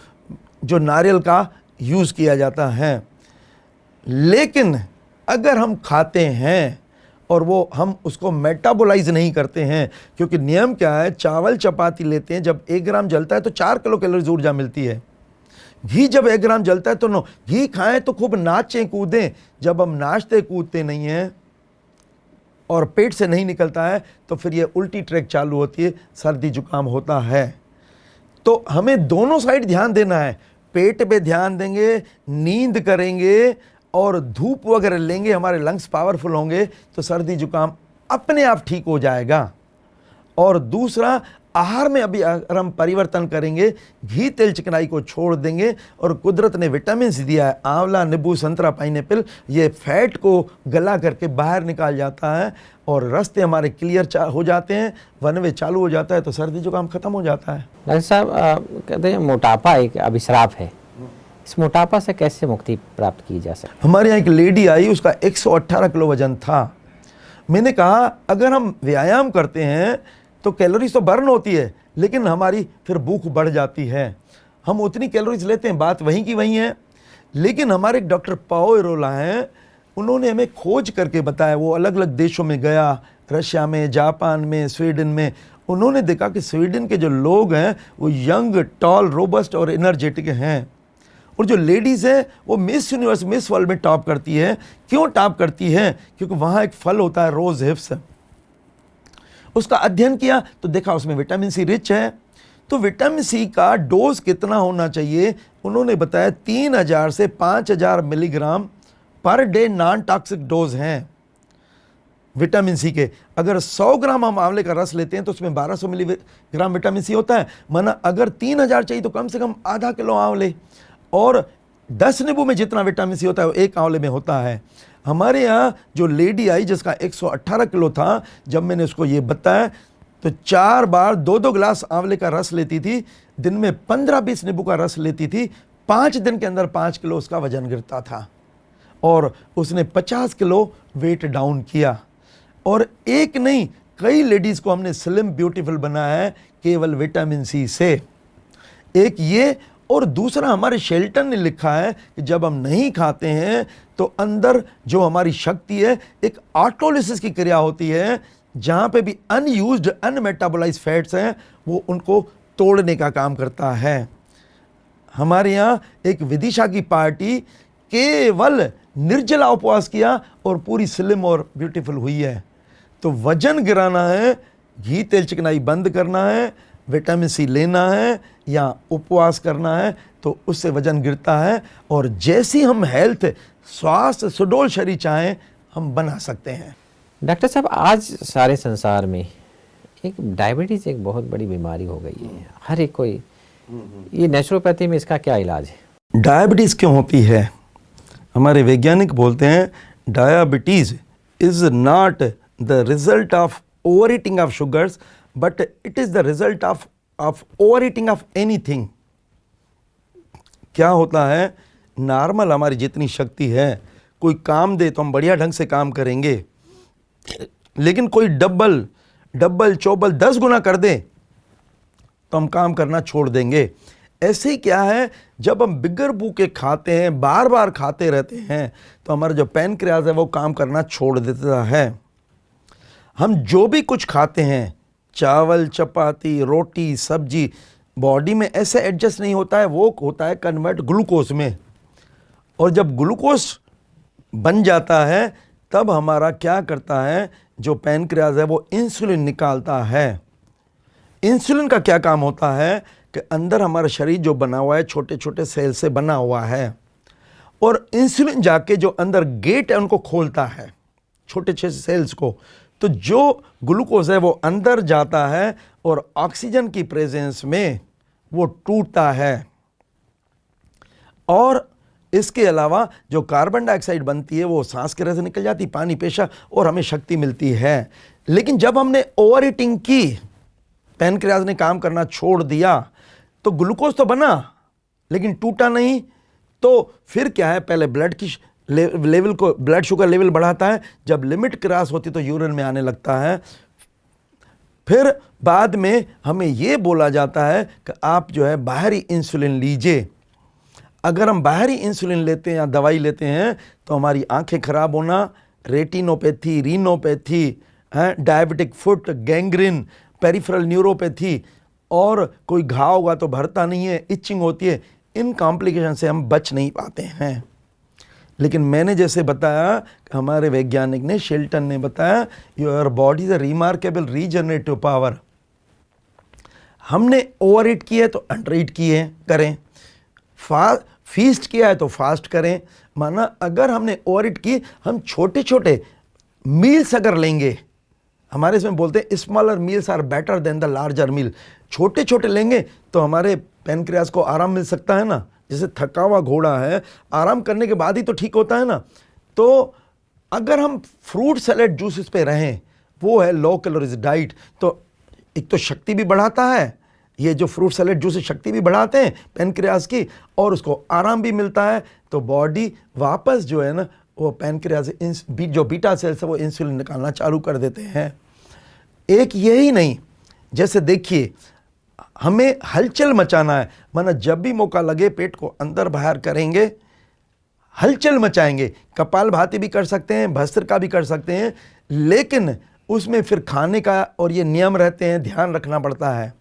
[SPEAKER 3] जो नारियल का यूज़ किया जाता है। लेकिन अगर हम खाते हैं और वो हम उसको मेटाबोलाइज नहीं करते हैं, क्योंकि नियम क्या है, चावल चपाती लेते हैं, जब 1 ग्राम जलता है तो 4 किलो कैलोरीज ऊर्जा मिलती है। घी जब 1 ग्राम जलता है तो नो, घी खाएं तो खूब नाचें कूदें। जब हम नाचते कूदते नहीं हैं और पेट से नहीं निकलता है तो फिर ये उल्टी ट्रैक चालू होती है, सर्दी जुकाम होता है। तो हमें दोनों साइड ध्यान देना है। पेट पे ध्यान देंगे, नींद करेंगे और धूप वगैरह लेंगे, हमारे लंग्स पावरफुल होंगे तो सर्दी जुकाम अपने आप ठीक हो जाएगा। और दूसरा, आहार में अभी अगर हम परिवर्तन करेंगे, घी तेल चिकनाई को छोड़ देंगे, और कुदरत ने विटामिन दिया है, आंवला, नींबू, संतरा, पाइनएप्पल, ये फैट को गला करके बाहर निकाल जाता है और रास्ते हमारे क्लियर हो जाते हैं, वन वे चालू हो जाता है, तो सर्दी जुकाम खत्म हो जाता है।
[SPEAKER 2] डॉक्टर साहब, कहते हैं मोटापा एक अभिश्राप है, इस मोटापा से कैसे मुक्ति प्राप्त की जा सकती?
[SPEAKER 3] हमारे यहाँ एक लेडी आई, उसका 118 किलो वजन था। मैंने कहा अगर हम व्यायाम करते हैं तो कैलोरीज तो बर्न होती है, लेकिन हमारी फिर भूख बढ़ जाती है, हम उतनी कैलोरीज लेते हैं, बात वहीं की वहीं है। लेकिन हमारे डॉक्टर पाओ एरोला हैं, उन्होंने हमें खोज करके बताया, वो अलग अलग देशों में गया, रशिया में, जापान में, स्वीडन में, उन्होंने देखा कि स्वीडन के जो लोग हैं वो यंग, टॉल, रोबस्ट और एनर्जेटिक हैं, और जो लेडीज़ है वो मिस यूनिवर्स, मिस वर्ल्ड में टॉप करती है। क्यों टॉप करती है? क्योंकि वहाँ एक फल होता है रोज हिप्स, उसका अध्ययन किया तो देखा उसमें विटामिन सी रिच है। तो विटामिन सी का डोज कितना होना चाहिए, उन्होंने बताया 3000 से 5000 milligram per day non toxic dose हैं विटामिन सी के। अगर 100 ग्राम हम आंवले का रस लेते हैं तो उसमें 1200 मिलीग्राम विटामिन सी होता है, माना अगर 3000 चाहिए तो कम से कम आधा किलो आंवले, और 10 नींबू में जितना विटामिन सी होता है वो 1 आंवले में होता है। हमारे यहाँ जो लेडी आई जिसका 118 किलो था, जब मैंने उसको ये बताया तो 4 बार 2-2 गिलास आंवले का रस लेती थी, दिन में 15-20 नींबू का रस लेती थी, 5 दिन के अंदर 5 किलो उसका वजन गिरता था, और उसने 50 किलो वेट डाउन किया। और एक नहीं, कई लेडीज़ को हमने स्लिम ब्यूटीफुल बनाया है केवल विटामिन सी से। एक ये, और दूसरा हमारे शेल्टन ने लिखा है कि जब हम नहीं खाते हैं तो अंदर जो हमारी शक्ति है, एक ऑटोलिसिस की क्रिया होती है, जहाँ पे भी अनयूज्ड, अनमेटाबोलाइज फैट्स हैं वो उनको तोड़ने का काम करता है। हमारे यहाँ एक विदिशा की पार्टी केवल निर्जला उपवास किया और पूरी स्लिम और ब्यूटीफुल हुई है। तो वजन गिराना है, घी तेल चिकनाई बंद करना है, विटामिन सी लेना है या उपवास करना है, तो उससे वजन गिरता है। और जैसी हम हेल्थ, स्वास्थ्य, सुडौल शरीर चाहें हम बना सकते हैं।
[SPEAKER 2] डॉक्टर साहब, आज सारे संसार में एक डायबिटीज़ एक बहुत बड़ी बीमारी हो गई है, हर एक कोई, ये नेचुरोपैथी में इसका क्या इलाज है?
[SPEAKER 3] डायबिटीज़ क्यों होती है? हमारे वैज्ञानिक बोलते हैं diabetes is not the result of over eating of sugars, but it is the result of of over eating of anything. क्या होता है, नॉर्मल हमारी जितनी शक्ति है, कोई काम दे तो हम बढ़िया ढंग से काम करेंगे, लेकिन कोई डबल चौबल 10 गुना कर दे तो हम काम करना छोड़ देंगे। ऐसे ही क्या है, जब हम बिगर भूखे खाते हैं, बार बार खाते रहते हैं, तो हमारा जो पैनक्रियाज है वो काम करना छोड़ देता है। हम जो भी कुछ खाते हैं, चावल, चपाती, रोटी, सब्जी, बॉडी में ऐसे एडजस्ट नहीं होता है, वो होता है कन्वर्ट ग्लूकोज में। और जब ग्लूकोज बन जाता है तब हमारा क्या करता है, जो पैनक्रियाज है वो इंसुलिन निकालता है। इंसुलिन का क्या काम होता है कि अंदर हमारा शरीर जो बना हुआ है छोटे छोटे सेल से बना हुआ है, और इंसुलिन जाके जो अंदर गेट है उनको खोलता है, छोटे छोटे सेल्स को। तो जो ग्लूकोज है वो अंदर जाता है और ऑक्सीजन की प्रेजेंस में वो टूटता है। और इसके अलावा जो कार्बन डाइऑक्साइड बनती है वो सांस के रास्ते से निकल जाती, पानी, पेशाब, और हमें शक्ति मिलती है। लेकिन जब हमने ओवर ईटिंग की, पैनक्रियाज ने काम करना छोड़ दिया, तो ग्लूकोज तो बना लेकिन टूटा नहीं। तो फिर क्या है, पहले ब्लड की लेवल को, ब्लड शुगर लेवल बढ़ाता है, जब लिमिट क्रॉस होती तो यूरिन में आने लगता है। फिर बाद में हमें ये बोला जाता है कि आप जो है बाहरी इंसुलिन लीजिए। अगर हम बाहरी इंसुलिन लेते हैं या दवाई लेते हैं तो हमारी आंखें खराब होना, retinopathy, renopathy, diabetic foot, gangrene, peripheral neuropathy, और कोई घाव होगा तो भरता नहीं है, इचिंग होती है, इन कॉम्प्लिकेशन से हम बच नहीं पाते हैं। लेकिन मैंने जैसे बताया, हमारे वैज्ञानिक ने, शेल्टन ने बताया, your body is a remarkable regenerative power. हमने ओवर ईट किया है तो अंडर ईट किए करें, फीस्ट किया है तो फास्ट करें। माना अगर हमने ओवर ईट की, हम छोटे छोटे मील्स अगर लेंगे, हमारे इसमें बोलते हैं smaller meals are better than the larger meal, छोटे छोटे लेंगे तो हमारे पैनक्रियाज को आराम मिल सकता है ना। जैसे थका हुआ घोड़ा है, आराम करने के बाद ही तो ठीक होता है ना। तो अगर हम फ्रूट सैलेड जूसेस पे रहें, वो है लो कैलोरीज डाइट, तो एक तो शक्ति भी बढ़ाता है, ये जो फ्रूट सैलेड जूसेस शक्ति भी बढ़ाते हैं पैनक्रियाज की, और उसको आराम भी मिलता है। तो बॉडी वापस जो है ना, वो पैनक्रियाज से जो बीटा सेल्स है वो इंसुलिन निकालना चालू कर देते हैं। एक यही नहीं, जैसे देखिए, हमें हलचल मचाना है, माना जब भी मौका लगे पेट को अंदर बाहर करेंगे, हलचल मचाएंगे। कपालभाति भी कर सकते हैं, भस्त्रिका भी कर सकते हैं, लेकिन उसमें फिर खाने का और ये नियम रहते हैं, ध्यान रखना पड़ता है।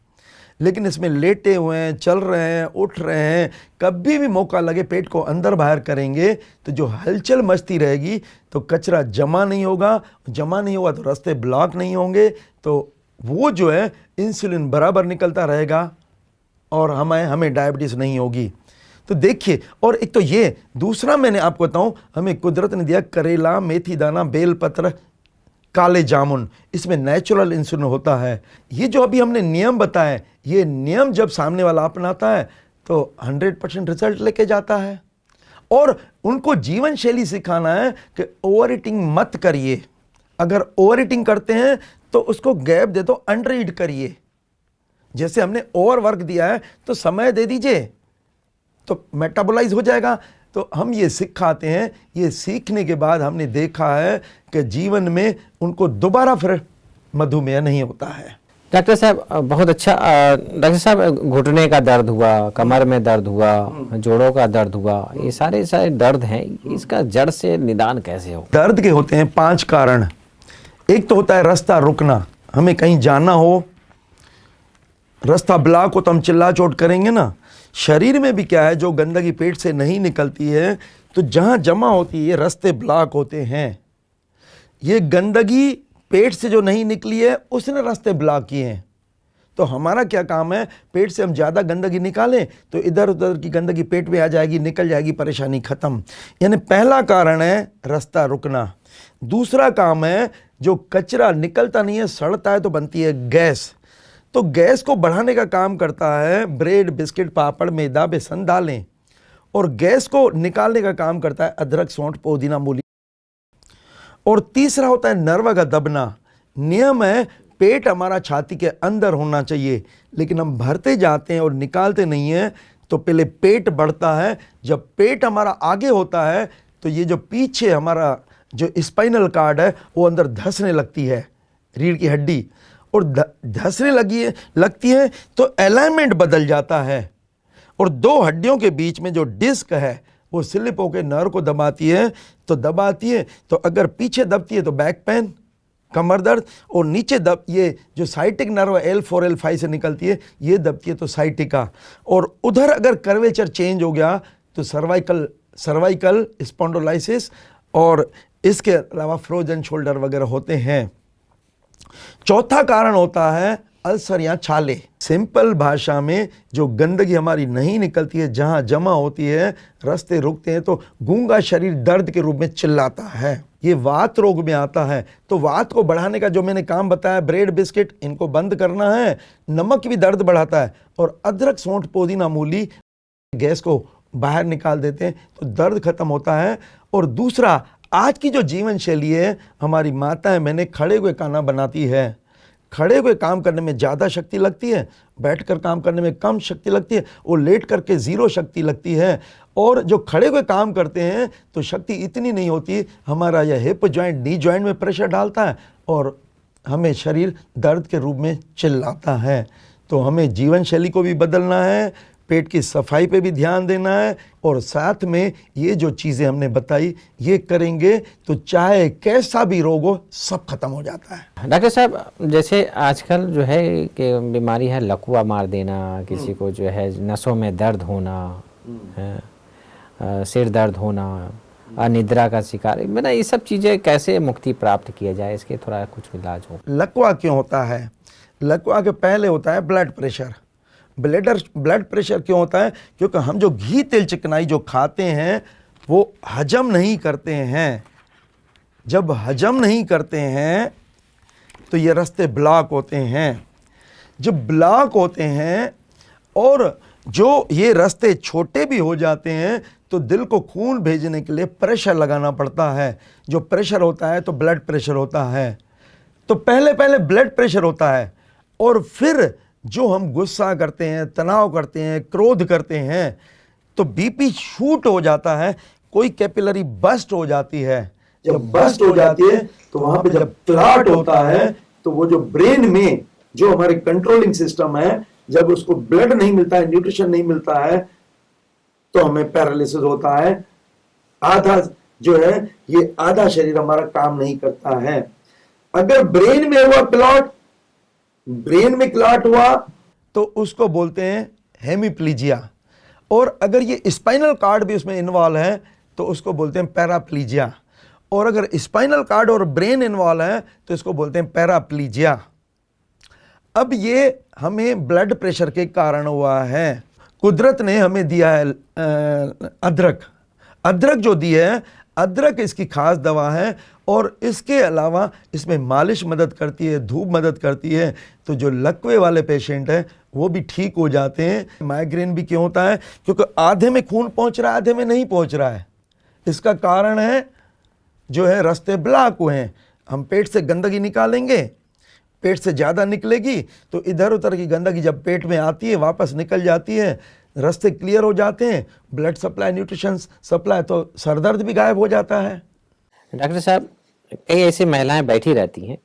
[SPEAKER 3] लेकिन इसमें लेटे हुए हैं, चल रहे हैं, उठ रहे हैं, कभी भी मौका लगे पेट को अंदर बाहर करेंगे तो जो हलचल मचती रहेगी तो कचरा जमा नहीं होगा, जमा नहीं होगा तो रास्ते ब्लॉक नहीं होंगे, तो वो जो है इंसुलिन बराबर निकलता रहेगा और हमें डायबिटीज़ नहीं होगी। तो देखिए, और एक तो ये दूसरा मैंने आपको बताऊं, हमें कुदरत ने दिया करेला, मेथी दाना, बेलपत्र, काले जामुन, इसमें नेचुरल इंसुलिन होता है। ये जो अभी हमने नियम बताए, ये नियम जब सामने वाला अपनाता है तो 100% रिजल्ट लेके जाता है। और उनको जीवन शैली सिखाना है कि ओवर ईटिंग मत करिए, अगर ओवर ईटिंग करते हैं तो उसको गैप दे दो, अंडर ईट करिए। जैसे हमने ओवर वर्क दिया है तो समय दे दीजिए, तो मेटाबोलाइज हो जाएगा। तो हम ये सिखाते हैं, ये सीखने के बाद हमने देखा है कि जीवन में उनको दोबारा फिर मधुमेह नहीं होता है।
[SPEAKER 2] डॉक्टर साहब बहुत अच्छा। डॉक्टर साहब, घुटने का दर्द हुआ, कमर में दर्द हुआ, जोड़ों का दर्द हुआ, ये सारे दर्द हैं, इसका जड़ से निदान कैसे हो?
[SPEAKER 3] दर्द के होते हैं 5 कारण। एक तो होता है रास्ता रुकना, हमें कहीं जाना हो, रास्ता ब्लॉक हो तो हम चिल्ला चोट करेंगे ना। शरीर में भी क्या है, जो गंदगी पेट से नहीं निकलती है तो जहाँ जमा होती है ये रास्ते ब्लॉक होते हैं। ये गंदगी पेट से जो नहीं निकली है उसने रास्ते ब्लॉक किए हैं। तो हमारा क्या काम है, पेट से हम ज़्यादा गंदगी निकालें तो इधर उधर की गंदगी पेट में आ जाएगी, निकल जाएगी, परेशानी ख़त्म। यानी पहला कारण है रास्ता रुकना। दूसरा काम है, जो कचरा निकलता नहीं है, सड़ता है तो बनती है गैस। तो गैस को बढ़ाने का काम करता है ब्रेड, बिस्किट, पापड़, मैदा, बेसन, दालें। और गैस को निकालने का काम करता है अदरक, सौंठ, पुदीना, मूली। और तीसरा होता है नर्व का दबना। नियम है, पेट हमारा छाती के अंदर होना चाहिए, लेकिन हम भरते जाते हैं और निकालते नहीं हैं। तो पहले पेट बढ़ता है, जब पेट हमारा आगे होता है तो ये जो पीछे हमारा जो स्पाइनल कार्ड है वो अंदर धंसने लगती है, रीढ़ की हड्डी, और धंसने लगती है तो अलाइनमेंट बदल जाता है, और दो हड्डियों के बीच में जो डिस्क है वो स्लिप होकर नर्व को दबाती है। तो अगर पीछे दबती है तो बैक पेन, कमर दर्द, और नीचे ये जो साइटिक नर्व L4 L5 से निकलती है ये दबती है तो साइटिका, और उधर अगर कर्वेचर चेंज हो गया तो सर्वाइकल स्पॉन्डिलोलाइसिस, और इसके अलावा फ्रोजन शोल्डर वगैरह होते हैं। चौथा कारण होता है अल्सर या छाले। सिंपल भाषा में जो गंदगी हमारी नहीं निकलती है, जहां जमा होती है, रास्ते रुकते हैं तो गूंगा शरीर दर्द के रूप में चिल्लाता है। ये वात रोग में आता है। तो वात को बढ़ाने का जो मैंने काम बताया, ब्रेड बिस्किट इनको बंद करना है। नमक भी दर्द बढ़ाता है, और अदरक सौंठ पुदीना मूली गैस को बाहर निकाल देते हैं तो दर्द खत्म होता है। और दूसरा, आज की जो जीवन शैली है, हमारी माताएं मैंने खड़े हुए खाना बनाती है। खड़े हुए काम करने में ज़्यादा शक्ति लगती है, बैठकर काम करने में कम शक्ति लगती है, और लेट करके ज़ीरो शक्ति लगती है। और जो खड़े हुए काम करते हैं तो शक्ति इतनी नहीं होती। हमारा यह हिप जॉइंट, नी जॉइंट में प्रेशर डालता है और हमें शरीर दर्द के रूप में चिल्लाता है। तो हमें जीवन शैली को भी बदलना है, पेट की सफाई पे भी ध्यान देना है, और साथ में ये जो चीज़ें हमने बताई ये करेंगे तो चाहे कैसा भी रोग हो सब खत्म हो जाता है।
[SPEAKER 2] डॉक्टर साहब, जैसे आजकल जो है कि बीमारी है लकवा मार देना, किसी को जो है नसों में दर्द होना है, सिर दर्द होना, अनिद्रा का शिकार, मैंने ये सब चीज़ें कैसे मुक्ति प्राप्त किया जाए, इसके थोड़ा कुछ इलाज हो।
[SPEAKER 3] लकवा क्यों होता है? लकवा के पहले होता है ब्लड प्रेशर। ब्लड प्रेशर क्यों होता है? क्योंकि हम जो घी तेल चिकनाई जो खाते हैं वो हजम नहीं करते हैं। जब हजम नहीं करते हैं तो ये रास्ते ब्लॉक होते हैं। जब ब्लॉक होते हैं और जो ये रास्ते छोटे भी हो जाते हैं तो दिल को खून भेजने के लिए प्रेशर लगाना पड़ता है। जो प्रेशर होता है तो ब्लड प्रेशर होता है। तो पहले ब्लड प्रेशर होता है, और फिर जो हम गुस्सा करते हैं, तनाव करते हैं, क्रोध करते हैं तो बीपी शूट हो जाता है, कोई कैपिलरी बस्ट हो जाती है। जब बस्ट हो जाती है तो वहां पे जब क्लॉट होता है तो वो जो ब्रेन में जो हमारे कंट्रोलिंग सिस्टम है, जब उसको ब्लड नहीं मिलता है, न्यूट्रिशन नहीं मिलता है, तो हमें पैरालिसिस होता है। आधा जो है ये आधा शरीर हमारा काम नहीं करता है। अगर ब्रेन में हुआ क्लॉट, ब्रेन में क्लॉट हुआ तो उसको बोलते हैं हेमीप्लीजिया, और अगर ये स्पाइनल कार्ड भी उसमें इन्वॉल्व है तो उसको बोलते हैं पैराप्लीजिया, और अगर स्पाइनल कार्ड और ब्रेन इन्वॉल्व है तो इसको बोलते हैं पैराप्लीजिया। अब ये हमें ब्लड प्रेशर के कारण हुआ है। कुदरत ने हमें दिया है अदरक जो दी है, अदरक इसकी खास दवा है, और इसके अलावा इसमें मालिश मदद करती है, धूप मदद करती है। तो जो लकवे वाले पेशेंट हैं वो भी ठीक हो जाते हैं। माइग्रेन भी क्यों होता है? क्योंकि आधे में खून पहुंच रहा है, आधे में नहीं पहुंच रहा है। इसका कारण है जो है रास्ते ब्लॉक हुए हैं। हम पेट से गंदगी निकालेंगे, पेट से ज़्यादा निकलेगी तो इधर उधर की गंदगी जब पेट में आती है वापस निकल जाती है, रास्ते क्लियर हो जाते हैं, ब्लड सप्लाई, न्यूट्रिशन सप्लाई, तो सर दर्द भी गायब हो जाता है।
[SPEAKER 2] डॉक्टर साहब, कई ऐसी महिलाएं बैठी रहती हैं,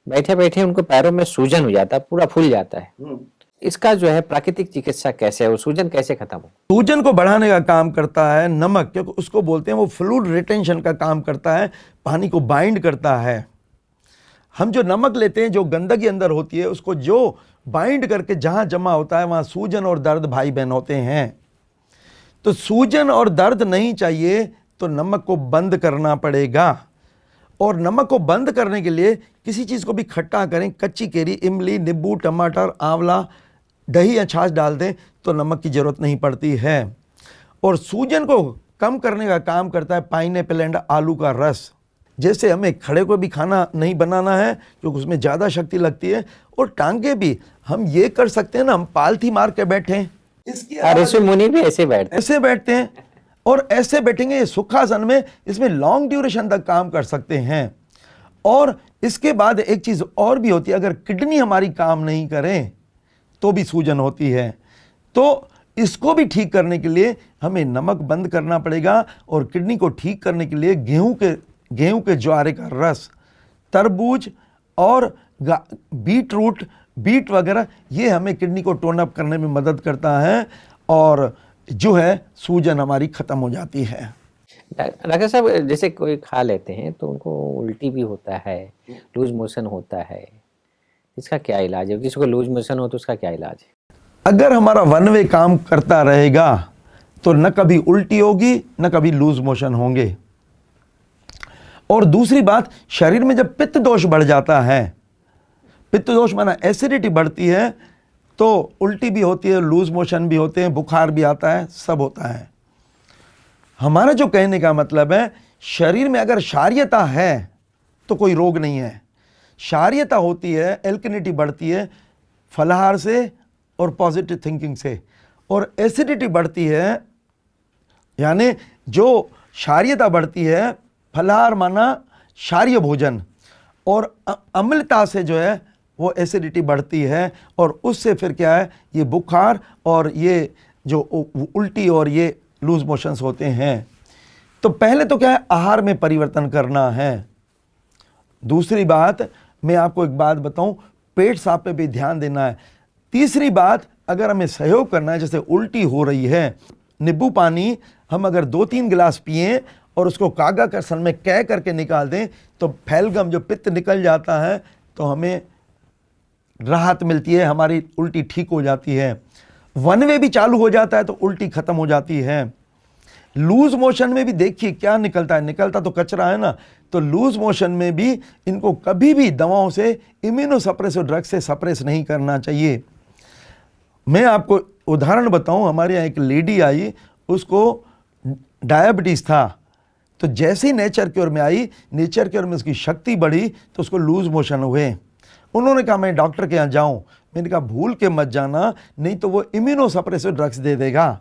[SPEAKER 2] बैठे बैठे उनको पैरों में सूजन हो जाता है, पूरा फूल जाता है। इसका जो है प्राकृतिक चिकित्सा कैसे है, वो सूजन कैसे खत्म हो?
[SPEAKER 3] सूजन को बढ़ाने का काम करता है नमक, क्योंकि उसको बोलते हैं वो फ्लूइड रिटेंशन का काम करता है, पानी को बाइंड करता है। हम जो नमक लेते हैं, जो गंदगी अंदर होती है उसको जो बाइंड करके जहां जमा होता है वहां सूजन और दर्द भाई बहन होते हैं। तो सूजन और दर्द नहीं चाहिए तो नमक को बंद करना पड़ेगा, और नमक को बंद करने के लिए किसी चीज़ को भी खट्टा करें, कच्ची केरी, इमली, नींबू, टमाटर, आंवला, दही या छाछ डाल दें तो नमक की ज़रूरत नहीं पड़ती है। और सूजन को कम करने का काम करता है पाइनएप्पल एंड आलू का रस। जैसे हमें खड़े को भी खाना नहीं बनाना है क्योंकि उसमें ज़्यादा शक्ति लगती है, और टांगे भी हम ये कर सकते हैं ना, हम पालथी मार के बैठें,
[SPEAKER 2] ऋषि मुनि भी ऐसे
[SPEAKER 3] बैठते हैं, और ऐसे बैठेंगे ये सुखासन में, इसमें लॉन्ग ड्यूरेशन तक काम कर सकते हैं। और इसके बाद एक चीज़ और भी होती है, अगर किडनी हमारी काम नहीं करें तो भी सूजन होती है। तो इसको भी ठीक करने के लिए हमें नमक बंद करना पड़ेगा, और किडनी को ठीक करने के लिए गेहूं के ज्वारे का रस, तरबूज और बीट वगैरह, ये हमें किडनी को टोन अप करने में मदद करता है, और जो है सूजन हमारी ख़त्म हो जाती है।
[SPEAKER 2] डॉक्टर साहब, जैसे कोई खा लेते हैं तो उनको उल्टी भी होता है, लूज मोशन होता है, इसका क्या इलाज है? किसी को लूज मोशन हो तो उसका क्या इलाज है?
[SPEAKER 3] अगर हमारा वन वे काम करता रहेगा तो न कभी उल्टी होगी न कभी लूज मोशन होंगे। और दूसरी बात, शरीर में जब पित्त दोष बढ़ जाता है, पित्त दोष माना एसिडिटी बढ़ती है, तो उल्टी भी होती है, लूज मोशन भी होते हैं, बुखार भी आता है, सब होता है। हमारा जो कहने का मतलब है, शरीर में अगर क्षारीयता है तो कोई रोग नहीं है। क्षारीयता होती है, एल्कनिटी बढ़ती है फलाहार से और पॉजिटिव थिंकिंग से, और एसिडिटी बढ़ती है, यानी जो क्षारीयता बढ़ती है, फलाहार माना क्षारीय भोजन, और अम्लता से जो है वो एसिडिटी बढ़ती है, और उससे फिर क्या है, ये बुखार और ये जो उल्टी और ये लूज मोशंस होते हैं। तो पहले तो क्या है, आहार में परिवर्तन करना है। दूसरी बात, मैं आपको एक बात बताऊं, पेट साफ पे भी ध्यान देना है। तीसरी बात, अगर हमें सहयोग करना है, जैसे उल्टी हो रही है, नींबू पानी हम अगर 2-3 गिलास पिएं और उसको कागाकर्षण में कह करके निकाल दें तो फैलगम जो पित्त निकल जाता है, तो हमें राहत मिलती है, हमारी उल्टी ठीक हो जाती है। वन वे भी चालू हो जाता है तो उल्टी खत्म हो जाती है। लूज मोशन में भी देखिए क्या निकलता है, निकलता तो कचरा है ना, तो लूज मोशन में भी इनको कभी भी दवाओं से, इम्यूनोसप्रेसिव ड्रग से सप्रेस नहीं करना चाहिए। मैं आपको उदाहरण बताऊं, हमारे यहाँ एक लेडी आई, उसको डायबिटीज़ था, तो जैसे ही नेचर क्योर में आई, नेचर क्योर में उसकी शक्ति बढ़ी तो उसको लूज मोशन हुए। उन्होंने कहा मैं डॉक्टर के यहाँ जाऊँ, मैंने कहा भूल के मत जाना, नहीं तो वो इम्यूनोसप्रेसिव ड्रग्स दे देगा।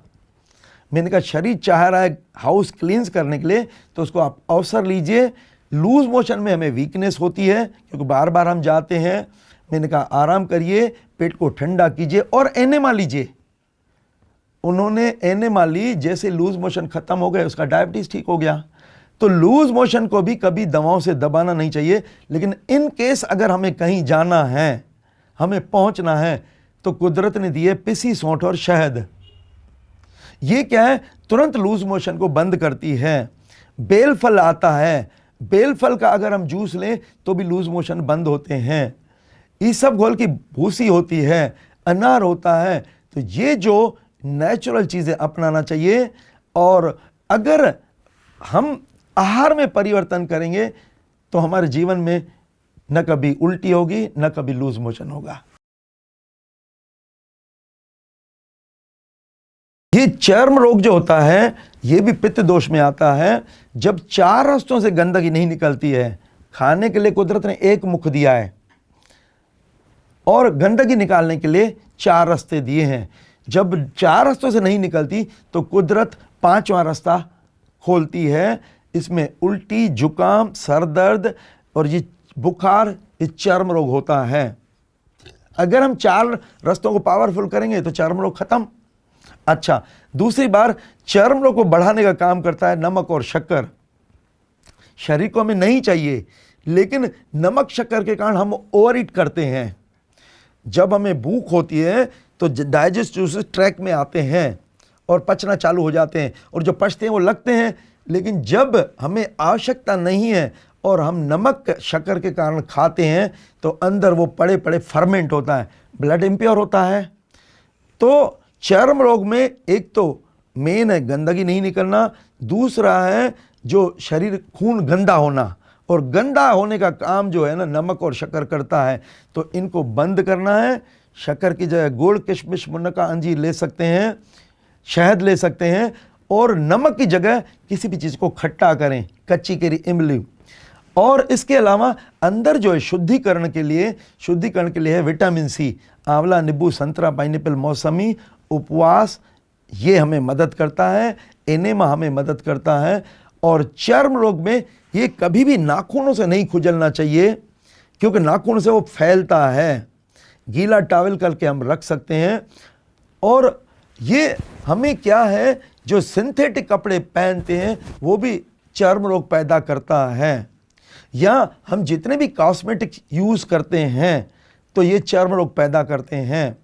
[SPEAKER 3] मैंने कहा शरीर चाह रहा है हाउस क्लींस करने के लिए, तो उसको आप अवसर लीजिए। लूज मोशन में हमें वीकनेस होती है क्योंकि बार बार हम जाते हैं। मैंने कहा आराम करिए, पेट को ठंडा कीजिए और एनेमा लीजिए। उन्होंने एनेमा ली, जैसे लूज मोशन खत्म हो गए, उसका डायबिटीज़ ठीक हो गया। तो लूज मोशन को भी कभी दवाओं से दबाना नहीं चाहिए, लेकिन इन केस अगर हमें कहीं जाना है, हमें पहुंचना है, तो कुदरत ने दिए पिसी सौंठ और शहद। ये क्या है, तुरंत लूज मोशन को बंद करती है। बेल फल आता है, बेल फल का अगर हम जूस लें तो भी लूज मोशन बंद होते हैं। ईसबगोल की भूसी होती है, अनार होता है। तो ये जो नेचुरल चीज़ें अपनाना चाहिए, और अगर हम आहार में परिवर्तन करेंगे तो हमारे जीवन में न कभी उल्टी होगी न कभी लूज मोशन होगा। ये चर्म रोग जो होता है, ये भी पित्त दोष में आता है। जब 4 रास्तों से गंदगी नहीं निकलती है, खाने के लिए कुदरत ने एक मुख दिया है और गंदगी निकालने के लिए 4 रास्ते दिए हैं। जब 4 रास्तों से नहीं निकलती तो कुदरत 5वां रास्ता खोलती है। इसमें उल्टी, जुकाम, सर दर्द और ये बुखार, ये चर्म रोग होता है। अगर हम 4 रास्तों को पावरफुल करेंगे तो चर्म रोग खत्म। अच्छा, दूसरी बार चर्म रोग को बढ़ाने का काम करता है नमक और शक्कर। शरीर को हमें नहीं चाहिए, लेकिन नमक शक्कर के कारण हम ओवर ईट करते हैं। जब हमें भूख होती है तो डाइजेस्टिव ट्रैक में आते हैं और पचना चालू हो जाते हैं, और जो पचते हैं वो लगते हैं। लेकिन जब हमें आवश्यकता नहीं है और हम नमक शक्कर के कारण खाते हैं तो अंदर वो पड़े पड़े फर्मेंट होता है, ब्लड इम्प्योर होता है। तो चर्म रोग में एक तो मेन है गंदगी नहीं निकलना, दूसरा है जो शरीर खून गंदा होना, और गंदा होने का काम जो है ना नमक और शक्कर करता है। तो इनको बंद करना है। शक्कर की जगह गुड़, किशमिश, मुनक्का, अंजीर ले सकते हैं, शहद ले सकते हैं, और नमक की जगह किसी भी चीज़ को खट्टा करें, कच्ची केरी, इमली। और इसके अलावा अंदर जो है शुद्धिकरण के लिए है विटामिन सी। आंवला, नींबू, संतरा, पाइनएप्पल, मौसमी, उपवास, ये हमें मदद करता है। एनेमा हमें मदद करता है। और चर्म रोग में ये कभी भी नाखूनों से नहीं खुजलना चाहिए। क्योंकि नाखून से वो फैलता है। गीला टॉवल करके हम रख सकते हैं। और ये हमें क्या है, जो सिंथेटिक कपड़े पहनते हैं वो भी चर्म रोग पैदा करता है, या हम जितने भी कॉस्मेटिक यूज़ करते हैं तो ये चर्म रोग पैदा करते हैं।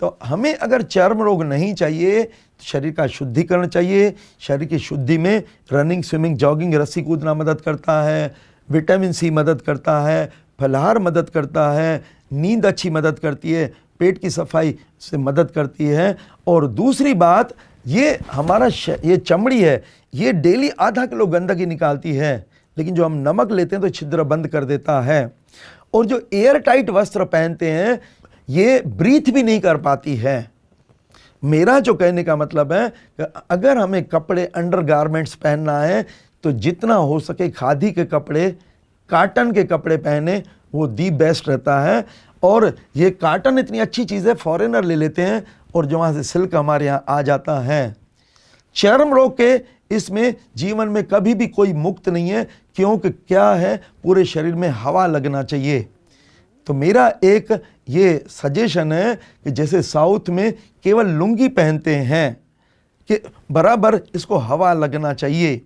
[SPEAKER 3] तो हमें अगर चर्म रोग नहीं चाहिए तो शरीर का शुद्धिकरण चाहिए। शरीर की शुद्धि में रनिंग, स्विमिंग, जॉगिंग, रस्सी कूदना मदद करता है, विटामिन सी मदद करता है, फलाहार मदद करता है, नींद अच्छी मदद करती है, पेट की सफाई से मदद करती है। और दूसरी बात, ये हमारा ये चमड़ी है, ये डेली आधा किलो गंदगी निकालती है, लेकिन जो हम नमक लेते हैं तो छिद्र बंद कर देता है। और जो एयर टाइट वस्त्र पहनते हैं ये ब्रीथ भी नहीं कर पाती है। मेरा जो कहने का मतलब है कि अगर हमें कपड़े, अंडर गारमेंट्स पहनना है तो जितना हो सके खादी के कपड़े, काटन के कपड़े पहने, वो दी बेस्ट रहता है। और ये काटन इतनी अच्छी चीज़ है, फॉरेनर ले लेते हैं और जो वहाँ से सिल्क हमारे यहाँ आ जाता है। चर्म रोग के इसमें जीवन में कभी भी कोई मुक्त नहीं है, क्योंकि क्या है, पूरे शरीर में हवा लगना चाहिए। तो मेरा एक ये सजेशन है कि जैसे साउथ में केवल लुंगी पहनते हैं कि बराबर इसको हवा लगना चाहिए,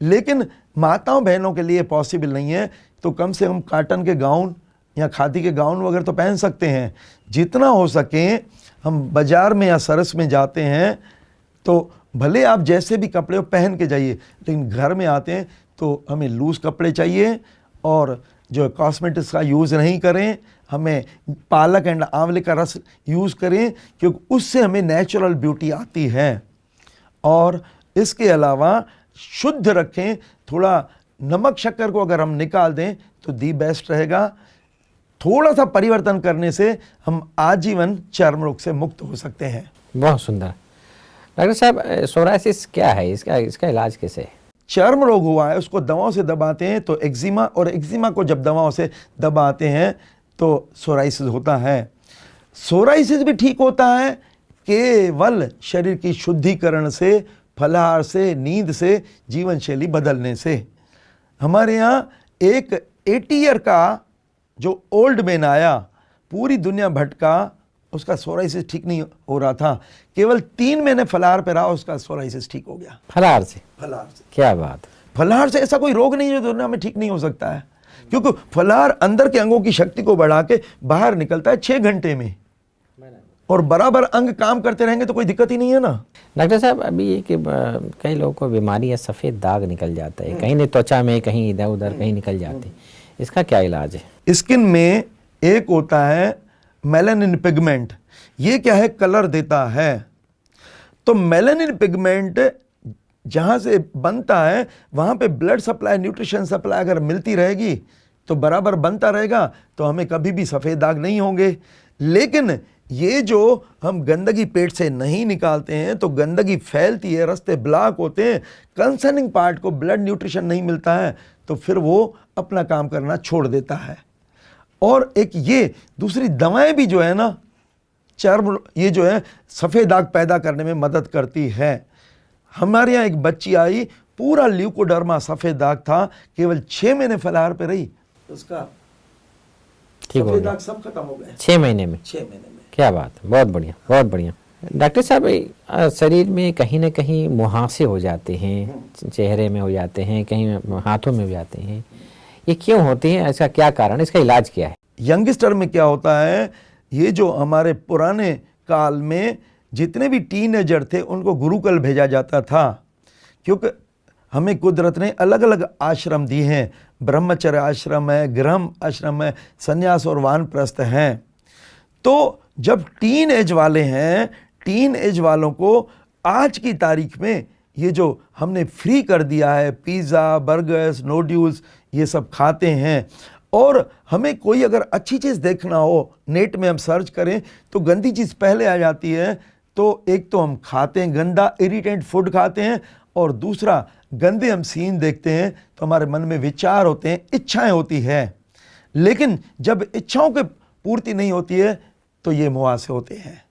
[SPEAKER 3] लेकिन माताओं बहनों के लिए पॉसिबल नहीं है, तो कम से कम काटन के गाउन या खादी के गाउन वगैरह तो पहन सकते हैं। जितना हो सके हम बाज़ार में या सरस में जाते हैं तो भले आप जैसे भी कपड़े हो पहन के जाइए, लेकिन घर में आते हैं तो हमें लूज़ कपड़े चाहिए और जो कॉस्मेटिक्स का यूज़ नहीं करें। हमें पालक एंड आंवले का रस यूज़ करें, क्योंकि उससे हमें नेचुरल ब्यूटी आती है। और इसके अलावा शुद्ध रखें, थोड़ा नमक शक्कर को अगर हम निकाल दें तो दी बेस्ट रहेगा। थोड़ा सा परिवर्तन करने से हम आजीवन चर्म रोग से मुक्त हो सकते हैं।
[SPEAKER 2] बहुत सुंदर। डॉक्टर साहब, सोराइसिस क्या है, इसका इलाज कैसे है?
[SPEAKER 3] चर्म रोग हुआ है, उसको दवाओं से दबाते हैं तो एक्जिमा, और एक्जिमा को जब दवाओं से दबाते हैं तो सोराइसिस होता है। सोराइसिस भी ठीक होता है केवल शरीर की शुद्धिकरण से, फलाहार से, नींद से, जीवन शैली बदलने से। हमारे यहाँ एक 80 ईयर का जो ओल्ड मैन आया, पूरी दुनिया भटका, उसका सोराइसिस ठीक नहीं हो रहा था, केवल 3 महीने फलाहार पे रहा, उसका सोराइसिस ठीक हो गया।
[SPEAKER 2] फलाहार से?
[SPEAKER 3] फलाहार से।
[SPEAKER 2] क्या बात।
[SPEAKER 3] फलाहार से ऐसा कोई रोग नहीं है जो दुनिया में ठीक नहीं हो सकता है, क्योंकि फलाहार अंदर के अंगों की शक्ति को बढ़ा के बाहर निकलता है 6 घंटे में, और बराबर अंग काम करते रहेंगे तो कोई दिक्कत ही नहीं है ना।
[SPEAKER 2] डॉक्टर साहब, अभी ये कि कई लोगों को बीमारी है, सफ़ेद दाग निकल जाता है, कहीं त्वचा में, कहीं इधर उधर कहीं निकल जाते हैं, इसका क्या इलाज है?
[SPEAKER 3] स्किन में एक होता है मेलानिन पिगमेंट, ये क्या है, कलर देता है। तो मेलानिन पिगमेंट जहाँ से बनता है वहाँ पे ब्लड सप्लाई, न्यूट्रिशन सप्लाई अगर मिलती रहेगी तो बराबर बनता रहेगा, तो हमें कभी भी सफ़ेद दाग नहीं होंगे। लेकिन ये जो हम गंदगी पेट से नहीं निकालते हैं तो गंदगी फैलती है, रास्ते ब्लॉक होते हैं, कंसर्निंग पार्ट को ब्लड न्यूट्रिशन नहीं मिलता है, तो फिर वो अपना काम करना छोड़ देता है। और एक ये दूसरी दवाएं भी जो है ना, चर्म, ये जो है सफ़ेद दाग पैदा करने में मदद करती है। हमारे यहाँ एक बच्ची आई, पूरा ल्यूकोडर्मा सफ़ेद दाग था, केवल 6 महीने फलाहार पे रही, उसका
[SPEAKER 2] ठीक हो
[SPEAKER 3] सफ़ेद
[SPEAKER 2] गया
[SPEAKER 3] दाग सब खत्म हो गए
[SPEAKER 2] 6 महीने में।
[SPEAKER 3] 6 महीने में।
[SPEAKER 2] क्या बात, बहुत बढ़िया, बहुत बढ़िया। डॉक्टर साहब, शरीर में कहीं ना कहीं मुहासे हो जाते हैं, चेहरे में हो जाते हैं, कहीं हाथों में हो जाते हैं, ये क्यों होते हैं, ऐसा क्या कारण है, इसका इलाज क्या है?
[SPEAKER 3] यंगस्टर में क्या होता है, ये जो हमारे पुराने काल में जितने भी टीनेजर थे उनको गुरुकुल भेजा जाता था, क्योंकि हमें कुदरत ने अलग अलग आश्रम दिए हैं। ब्रह्मचर्य आश्रम है, गृह आश्रम है, संन्यास और वानप्रस्थ हैं। तो जब टीन एज वाले हैं, टीन एज वालों को आज की तारीख में ये जो हमने फ्री कर दिया है, पिज़्ज़ा, बर्गर्स, नूडल्स, ये सब खाते हैं। और हमें कोई अगर अच्छी चीज़ देखना हो, नेट में हम सर्च करें तो गंदी चीज़ पहले आ जाती है। तो एक तो हम खाते हैं गंदा, इरिटेंट फूड खाते हैं, और दूसरा गंदे हम सीन देखते हैं तो हमारे मन में विचार होते हैं, इच्छाएं होती है। लेकिन जब इच्छाओं की पूर्ति नहीं होती है तो ये मुहासे होते हैं।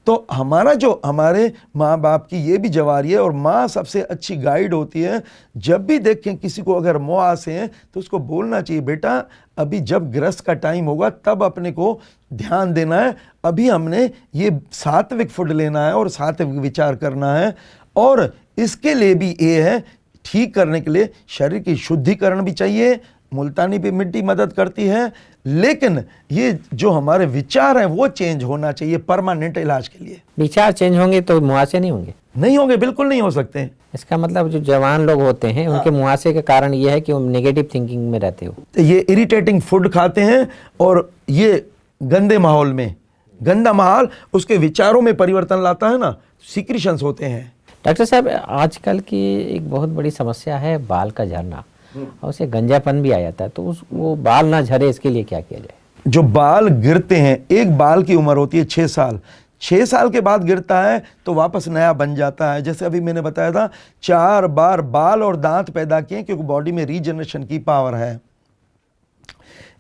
[SPEAKER 3] तो तो हमारे माँ बाप की ये भी जवारी है, और माँ सबसे अच्छी गाइड होती है। जब भी देखें किसी को अगर मुआसे हैं तो उसको बोलना चाहिए, बेटा अभी जब गृहस्थ का टाइम होगा तब अपने को ध्यान देना है, अभी हमने ये सात्विक फूड लेना है और सात्विक विचार करना है। और इसके लिए भी ये है, ठीक करने के लिए शरीर की शुद्धिकरण भी चाहिए, मुल्तानी भी मिट्टी मदद करती है, लेकिन ये जो हमारे विचार हैं वो चेंज होना चाहिए परमानेंट इलाज के लिए।
[SPEAKER 2] विचार चेंज होंगे तो मुहासे नहीं होंगे?
[SPEAKER 3] नहीं होंगे, बिल्कुल नहीं हो सकते।
[SPEAKER 2] इसका मतलब जो जवान लोग होते हैं उनके मुहासे का कारण ये है कि वो नेगेटिव थिंकिंग में रहते हो।
[SPEAKER 3] तो ये इरिटेटिंग फूड खाते हैं, और ये गंदे माहौल में, गंदा माहौल उसके विचारों में परिवर्तन लाता है ना, सीक्रेशंस होते हैं।
[SPEAKER 2] डॉक्टर साहब, आजकल की एक बहुत बड़ी समस्या है बाल का झड़ना, और उसे गंजापन भी आ जाता है, तो वो बाल ना झरे इसके लिए क्या किया जाए?
[SPEAKER 3] जो बाल गिरते हैं, एक बाल की उम्र होती है 6 साल, 6 साल के बाद गिरता है तो वापस नया बन जाता है। जैसे अभी मैंने बताया था, 4 बार बाल और दांत पैदा किए क्योंकि बॉडी में रीजनरेशन की पावर है।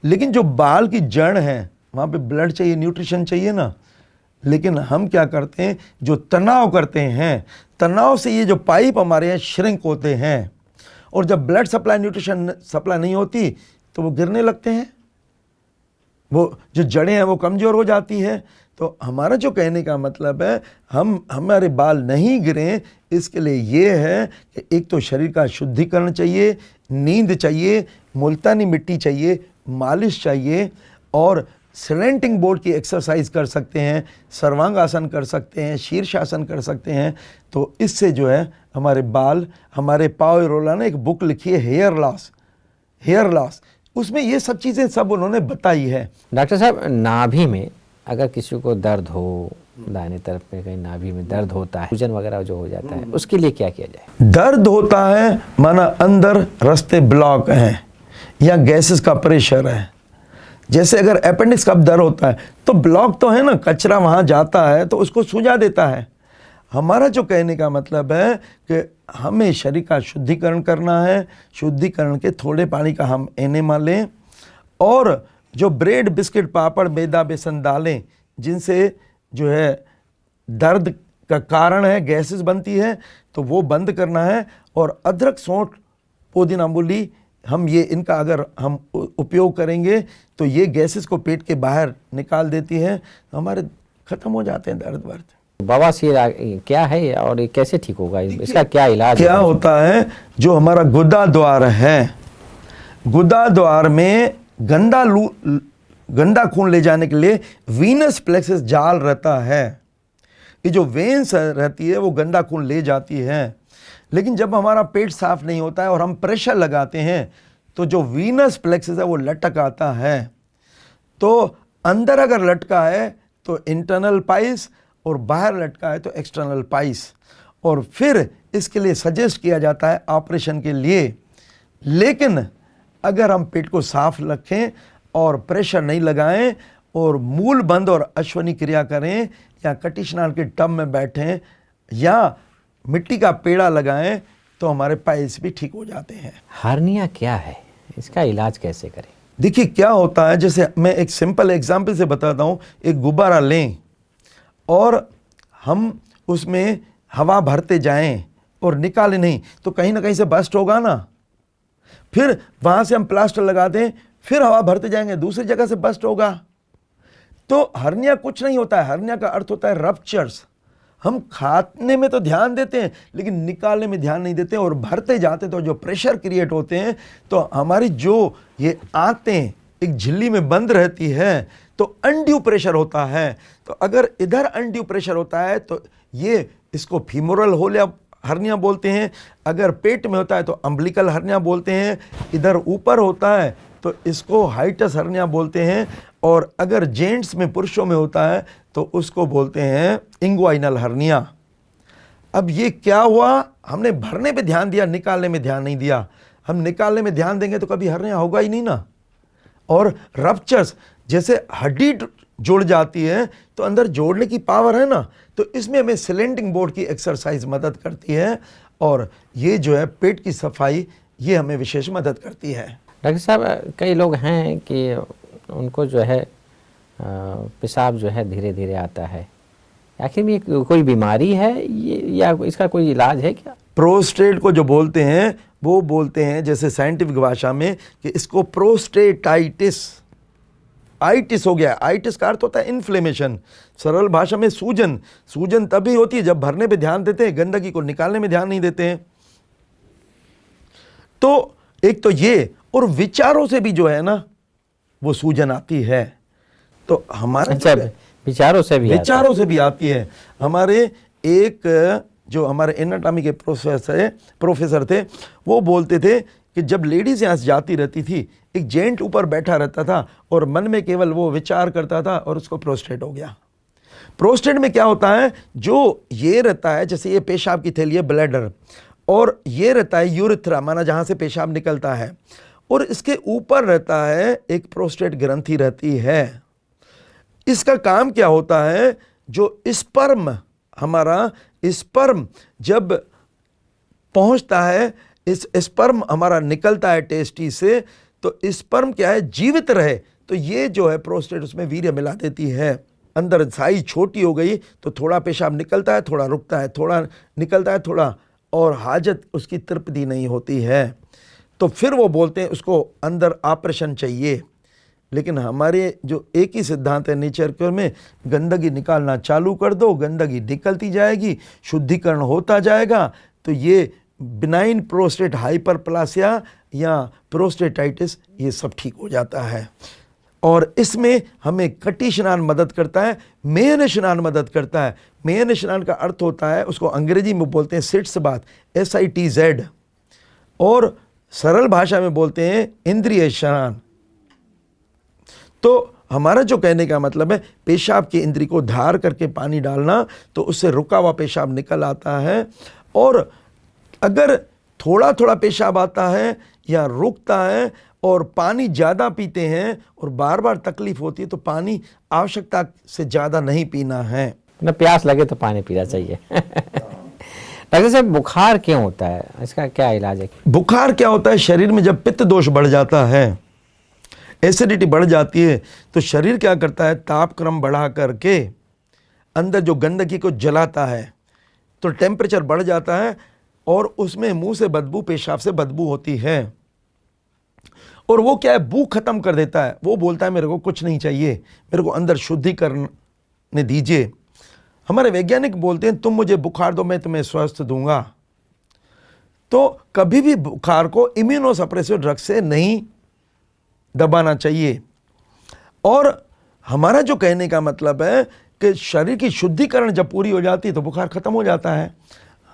[SPEAKER 3] लेकिन जो बाल की जड़ है वहाँ पे ब्लड चाहिए, न्यूट्रिशन चाहिए ना। लेकिन हम क्या करते हैं, जो तनाव करते हैं, तनाव से ये जो पाइप हमारे यहाँ श्रिंक होते हैं, और जब ब्लड सप्लाई, न्यूट्रिशन सप्लाई नहीं होती तो वो गिरने लगते हैं, वो जो जड़ें हैं वो कमज़ोर हो जाती है। तो हमारा जो कहने का मतलब है, हमारे बाल नहीं गिरें इसके लिए ये है कि एक तो शरीर का शुद्धिकरण चाहिए, नींद चाहिए, मुल्तानी मिट्टी चाहिए, मालिश चाहिए, और सलेंटिंग बोर्ड की एक्सरसाइज कर सकते हैं, सर्वांगासन कर सकते हैं, शीर्षासन कर सकते हैं। तो इससे जो है हमारे बाल, हमारे पाव रोला ने एक बुक लिखी है हेयर लॉस, उसमें ये सब चीज़ें सब उन्होंने बताई है।
[SPEAKER 2] डॉक्टर साहब, नाभि में अगर किसी को दर्द हो, दाहिने तरफ में कहीं नाभि में दर्द होता है, सूजन वगैरह जो हो जाता है, उसके लिए क्या किया जाए?
[SPEAKER 3] दर्द होता है माना अंदर रास्ते ब्लॉक हैं या गैसेस का प्रेशर है। जैसे अगर अपेंडिक्स का दर्द होता है तो ब्लॉक तो है ना, कचरा वहाँ जाता है तो उसको सूजा देता है। हमारा जो कहने का मतलब है कि हमें शरीर का शुद्धिकरण करना है, शुद्धिकरण के थोड़े पानी का हम एनेमा लें, और जो ब्रेड, बिस्किट, पापड़, मैदा, बेसन, दालें जिनसे जो है दर्द का कारण है, गैसेस बनती है, तो वो बंद करना है। और अदरक, सौंठ, पुदीना, मूली, हम ये इनका अगर हम उपयोग करेंगे तो ये गैसेस को पेट के बाहर निकाल देती है, हमारे ख़त्म हो जाते हैं दर्द वर्द।
[SPEAKER 2] बवासीर क्या है और ये कैसे ठीक होगा, इसका क्या इलाज?
[SPEAKER 3] क्या होता है, जो हमारा गुदा द्वार है, गुदा द्वार में गंदा खून ले जाने के लिए वीनस प्लेक्सस जाल रहता है। ये जो वेन्स रहती है वो गंदा खून ले जाती है। लेकिन जब हमारा पेट साफ नहीं होता है और हम प्रेशर लगाते हैं तो जो वीनस प्लेक्सस है वो लटक आता है। तो अंदर अगर लटका है तो इंटरनल पाइस, और बाहर लटका है तो एक्सटर्नल पाइस, और फिर इसके लिए सजेस्ट किया जाता है ऑपरेशन के लिए। लेकिन अगर हम पेट को साफ रखें और प्रेशर नहीं लगाएं और मूल बंद और अश्वनी क्रिया करें, या कटी स्नान के टब में बैठें, या मिट्टी का पेड़ा लगाएं, तो हमारे पाइल्स भी ठीक हो जाते हैं।
[SPEAKER 2] हार्निया क्या है, इसका इलाज कैसे करें?
[SPEAKER 3] देखिए क्या होता है, जैसे मैं एक सिंपल एग्जाम्पल से बताता हूँ। एक गुब्बारा लें और हम उसमें हवा भरते जाएं और निकालें नहीं तो कहीं ना कहीं से बस्ट होगा ना। फिर वहाँ से हम प्लास्टर लगा दें, फिर हवा भरते जाएंगे, दूसरी जगह से बस्ट होगा। तो हर्निया कुछ नहीं होता है, हर्निया का अर्थ होता है रप्चर्स। हम खाने में तो ध्यान देते हैं लेकिन निकालने में ध्यान नहीं देते और भरते जाते, तो जो प्रेशर क्रिएट होते हैं, तो हमारी जो ये आंतें एक झिल्ली में बंद रहती है तो अनड्यू प्रेशर होता है। तो अगर इधर अनड्यू प्रेशर होता है तो ये इसको फीमोरल होल हर्निया बोलते हैं। अगर पेट में होता है तो अम्बिलिकल हर्निया बोलते हैं। इधर ऊपर होता है तो इसको हाइटस हर्निया बोलते हैं। और अगर जेंट्स में, पुरुषों में होता है तो उसको बोलते हैं इंग्वाइनल हर्निया। अब ये क्या हुआ, हमने भरने पे ध्यान दिया, निकालने में ध्यान नहीं दिया। हम निकालने में ध्यान देंगे तो कभी हर्निया होगा ही नहीं ना। और रप्चर्स, जैसे हड्डी जुड़ जाती है तो अंदर जोड़ने की पावर है ना, तो इसमें हमें सिलेंटिंग बोर्ड की एक्सरसाइज मदद करती है, और ये जो है पेट की सफाई, ये हमें विशेष मदद करती है।
[SPEAKER 2] डॉक्टर साहब, कई लोग हैं कि उनको जो है पेशाब जो है धीरे धीरे आता है, आखिर में ये कोई बीमारी है ये या इसका कोई इलाज है क्या?
[SPEAKER 3] प्रोस्टेट को जो बोलते हैं वो बोलते हैं जैसे साइंटिफिक भाषा में कि इसको प्रोस्टेटाइटिस, आइटिस हो गया। आइटिस का अर्थ होता है इन्फ्लेमेशन, सरल भाषा में सूजन। सूजन तभी होती है जब भरने पे ध्यान देते हैं, गंदगी को निकालने में ध्यान नहीं देते हैं। तो एक तो ये, और विचारों से भी जो है ना वो सूजन आती है। तो हमारा
[SPEAKER 2] अच्छा, विचारों से भी
[SPEAKER 3] विचारों से भी आती है। हमारे एक जो हमारे एनाटॉमी के प्रोफेसर थे वो बोलते थे कि जब लेडीज यहाँ से जाती रहती थी, एक जेंट ऊपर बैठा रहता था और मन में केवल वो विचार करता था और उसको प्रोस्टेट हो गया। प्रोस्टेट में क्या होता है, जो ये रहता है, जैसे ये पेशाब की थैली है ब्लैडर, और ये रहता है यूरिथ्रा, माना जहाँ से पेशाब निकलता है, और इसके ऊपर रहता है एक प्रोस्टेट ग्रंथि रहती है। इसका काम क्या होता है, जो स्पर्म, हमारा स्पर्म जब पहुंचता है, इस स्पर्म हमारा निकलता है टेस्टी से, तो स्पर्म क्या है, जीवित रहे तो ये जो है प्रोस्टेट उसमें वीर्य मिला देती है। अंदर साइज छोटी हो गई तो थोड़ा पेशाब निकलता है, थोड़ा रुकता है, थोड़ा निकलता है, थोड़ा, और हाजत उसकी तृप्ति नहीं होती है। तो फिर वो बोलते हैं उसको अंदर ऑपरेशन चाहिए। लेकिन हमारे जो एक ही सिद्धांत है नेचर क्योर में, गंदगी निकालना चालू कर दो, गंदगी निकलती जाएगी, शुद्धिकरण होता जाएगा, तो ये बिनाइन प्रोस्टेट हाइपरप्लासिया या प्रोस्टेटाइटिस ये सब ठीक हो जाता है। और इसमें हमें कटी स्नान मदद करता है, मेन स्नान मदद करता है। मेन स्नान का अर्थ होता है, उसको अंग्रेजी में बोलते हैं सिट्स बाथ, SITZ, और सरल भाषा में बोलते हैं इंद्रिय स्नान। तो हमारा जो कहने का मतलब है, पेशाब की इंद्री को धार करके पानी डालना, तो उससे रुका हुआ पेशाब निकल आता है। और अगर थोड़ा थोड़ा पेशाब आता है या रुकता है और पानी ज़्यादा पीते हैं और बार बार तकलीफ होती है, तो पानी आवश्यकता से ज़्यादा नहीं पीना है।
[SPEAKER 2] ना प्यास लगे तो पानी पीना चाहिए। डॉक्टर साहब, बुखार क्यों होता है, इसका क्या इलाज है?
[SPEAKER 3] बुखार क्या होता है, शरीर में जब पित्त दोष बढ़ जाता है, एसिडिटी बढ़ जाती है, तो शरीर क्या करता है, तापक्रम बढ़ा करके अंदर जो गंदगी को जलाता है, तो टेम्परेचर बढ़ जाता है और उसमें मुंह से बदबू, पेशाब से बदबू होती है। और वो क्या है, भूख खत्म कर देता है। वो बोलता है मेरे को कुछ नहीं चाहिए, मेरे को अंदर शुद्धिकरण ने दीजिए। हमारे वैज्ञानिक बोलते हैं तुम मुझे बुखार दो, मैं तुम्हें स्वस्थ दूंगा। तो कभी भी बुखार को इम्यूनोसप्रेसिव ड्रग से नहीं दबाना चाहिए। और हमारा जो कहने का मतलब है कि शरीर की शुद्धिकरण जब पूरी हो जाती है तो बुखार खत्म हो जाता है।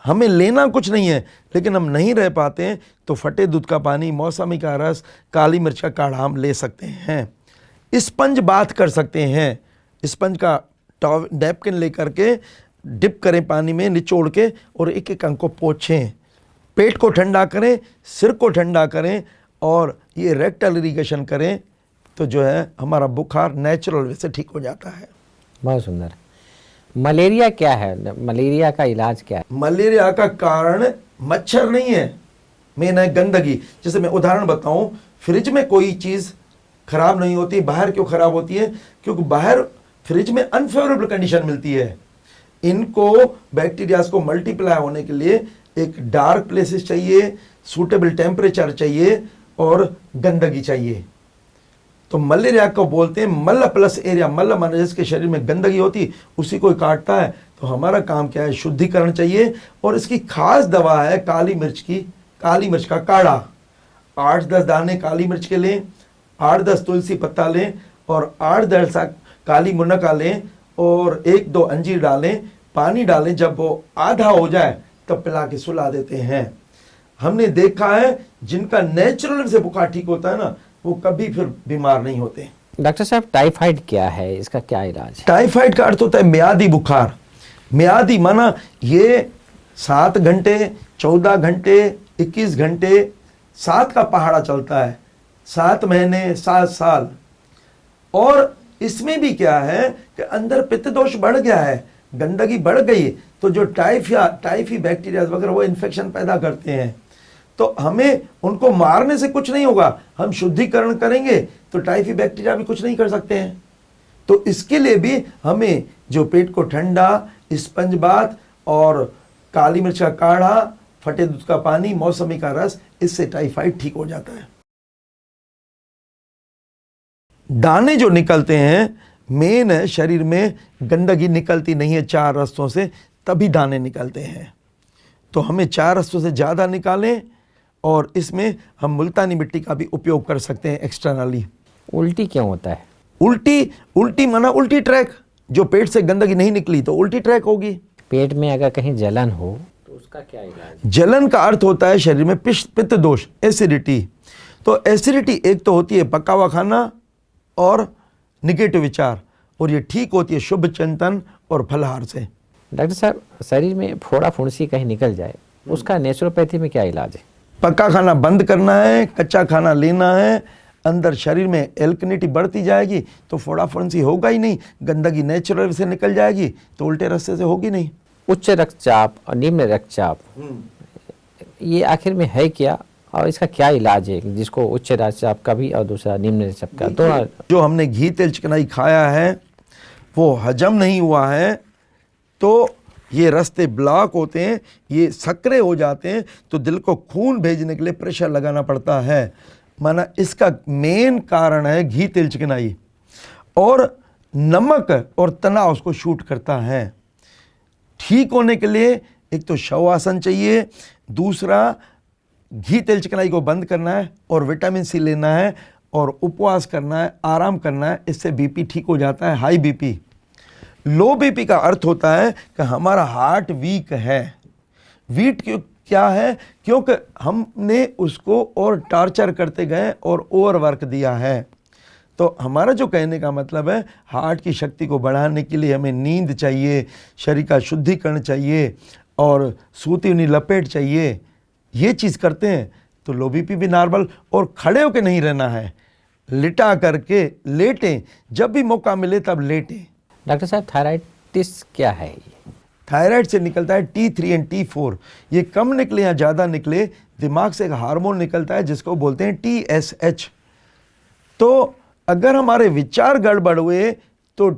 [SPEAKER 3] हमें लेना कुछ नहीं है, लेकिन हम नहीं रह पाते हैं तो फटे दूध का पानी, मौसमी का रस, काली मिर्च का काढ़ा हम ले सकते हैं। स्पंज बाथ कर सकते हैं, स्पंज का नैपकिन लेकर के डिप करें पानी में निचोड़ के और एक एक अंग को पोंछें। पेट को ठंडा करें, सिर को ठंडा करें और ये रेक्टल इरिगेशन करें, तो जो है हमारा बुखार नेचुरल वे से ठीक हो जाता है।
[SPEAKER 2] बहुत सुंदर। मलेरिया क्या है, मलेरिया का इलाज क्या है?
[SPEAKER 3] मलेरिया का कारण मच्छर नहीं है, मेन है गंदगी। जैसे मैं उदाहरण बताऊं, फ्रिज में कोई चीज़ खराब नहीं होती, बाहर क्यों खराब होती है? क्योंकि बाहर फ्रिज में अनफेवरेबल कंडीशन मिलती है। इनको बैक्टीरियाज को मल्टीप्लाई होने के लिए एक डार्क प्लेसेस चाहिए, सूटेबल टेम्परेचर चाहिए और गंदगी चाहिए। तो मलेरिया को बोलते हैं मल प्लस एरिया। मल माने जिसके शरीर में गंदगी होती उसी को काटता है। तो हमारा काम क्या है, शुद्धिकरण चाहिए। और इसकी खास दवा है काली मिर्च की, काली मिर्च का काढ़ा। 8-10 दाने काली मिर्च के लें, 8-10 तुलसी पत्ता लें और 8-10 काली मुनक्का लें और 1-2 अंजीर डालें, पानी डालें। जब वो आधा हो जाए तब पिला के सुला देते हैं। हमने देखा है जिनका नेचुरल से बुखार ठीक होता है ना, वो कभी फिर बीमार नहीं होते।
[SPEAKER 2] डॉक्टर साहब, टाइफाइड क्या है, इसका क्या इलाज है?
[SPEAKER 3] टाइफाइड का अर्थ होता है म्यादी बुखार। म्यादी माना ये 7 घंटे, 14 घंटे, 21 घंटे, 7 का पहाड़ा चलता है, 7 महीने, 7 साल। और इसमें भी क्या है कि अंदर पित्त दोष बढ़ गया है, गंदगी बढ़ गई, तो जो टाइफी बैक्टीरिया वगैरह वो इन्फेक्शन पैदा करते हैं। तो हमें उनको मारने से कुछ नहीं होगा, हम शुद्धिकरण करेंगे तो टाइफी बैक्टीरिया भी कुछ नहीं कर सकते हैं। तो इसके लिए भी हमें जो पेट को ठंडा स्पंज बाथ और काली मिर्च का काढ़ा, फटे दूध का पानी, मौसमी का रस, इससे टाइफाइड ठीक हो जाता है। दाने जो निकलते हैं, मेन है शरीर में गंदगी निकलती नहीं है 4 रस्तों से, तभी दाने निकलते हैं। तो हमें 4 रस्तों से ज़्यादा निकालें, और इसमें हम मुल्तानी मिट्टी का भी उपयोग कर सकते हैं एक्सटर्नली।
[SPEAKER 2] उल्टी क्यों होता है?
[SPEAKER 3] उल्टी माना उल्टी ट्रैक, जो पेट से गंदगी नहीं निकली तो उल्टी ट्रैक होगी।
[SPEAKER 2] पेट में अगर कहीं जलन हो
[SPEAKER 1] तो उसका क्या इलाज है?
[SPEAKER 3] जलन का अर्थ होता है शरीर में पित्त दोष, एसिडिटी। तो एसिडिटी एक तो होती है पका हुआ खाना और निगेटिव विचार, और ये ठीक होती है शुभ चिंतन और फलाहार से।
[SPEAKER 2] डॉक्टर साहब, शरीर में फोड़ा फुंसी कहीं निकल जाए, उसका नेचुरोपैथी में क्या इलाज है?
[SPEAKER 3] पक्का खाना बंद करना है, कच्चा खाना लेना है, अंदर शरीर में एल्कनिटी बढ़ती जाएगी तो फोड़ा फुंसी होगा ही नहीं, गंदगी नेचुरल से निकल जाएगी तो उल्टे रास्ते से होगी नहीं।
[SPEAKER 2] उच्च रक्तचाप और निम्न रक्तचाप, ये आखिर में है क्या, और इसका क्या इलाज है, जिसको उच्च रक्तचाप का भी और दूसरा निम्न रक्तचाप का? तो
[SPEAKER 3] जो हमने घी तेल चिकनाई खाया है वो हजम नहीं हुआ है, तो ये रास्ते ब्लॉक होते हैं, ये सक्रिय हो जाते हैं, तो दिल को खून भेजने के लिए प्रेशर लगाना पड़ता है। माना इसका मेन कारण है घी तेल चिकनाई, और नमक और तनाव उसको शूट करता है। ठीक होने के लिए एक तो शवासन चाहिए, दूसरा घी तेल चिकनाई को बंद करना है, और विटामिन सी लेना है, और उपवास करना है, आराम करना है। इससे बीपी ठीक हो जाता है, हाई बीपी। लो बीपी का अर्थ होता है कि हमारा हार्ट वीक है। वीक क्या है? क्योंकि हमने उसको और टार्चर करते गए और ओवरवर्क दिया है। तो हमारा जो कहने का मतलब है, हार्ट की शक्ति को बढ़ाने के लिए हमें नींद चाहिए, शरीर का शुद्धिकरण चाहिए, और सूती हुई लपेट चाहिए। ये चीज़ करते हैं तो लो बीपी भी नॉर्मल, और खड़े होकर नहीं रहना है, लिटा करके लेटें, जब भी मौका मिले तब लेटें।
[SPEAKER 2] डॉक्टर साहब, थायराइटिस क्या है?
[SPEAKER 3] थायराइड से निकलता है T3 और T4। ये कम निकले या ज़्यादा निकले, दिमाग से एक हार्मोन निकलता है जिसको बोलते हैं TSH। तो अगर हमारे विचार गड़बड़ हुए तो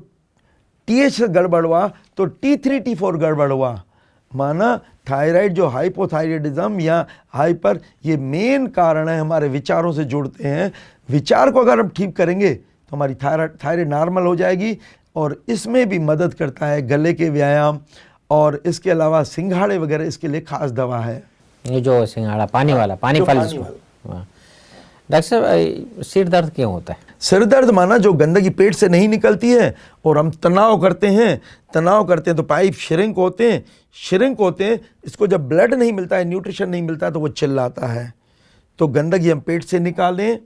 [SPEAKER 3] TH गड़बड़ हुआ, तो T3 T4 गड़बड़ हुआ। माना थायराइड जो हाइपोथायराइडिज्म या हाइपर, ये मेन कारण है, हमारे विचारों से जुड़ते हैं। विचार को अगर हम ठीक करेंगे तो हमारी थायराइड नॉर्मल हो जाएगी, और इसमें भी मदद करता है गले के व्यायाम, और इसके अलावा सिंघाड़े वगैरह इसके लिए खास दवा है।
[SPEAKER 2] ये जो सिंघाड़ा पानी वाला, पानी फल जिसको। हाँ। डॉक्टर साहब, सिर दर्द क्यों होता है?
[SPEAKER 3] सिर दर्द माना जो गंदगी पेट से नहीं निकलती है, और हम तनाव करते हैं तो पाइप श्रिंक होते हैं। इसको जब ब्लड नहीं मिलता है, न्यूट्रिशन नहीं मिलता, तो वो चिल्लाता है। तो गंदगी हम पेट से निकालें,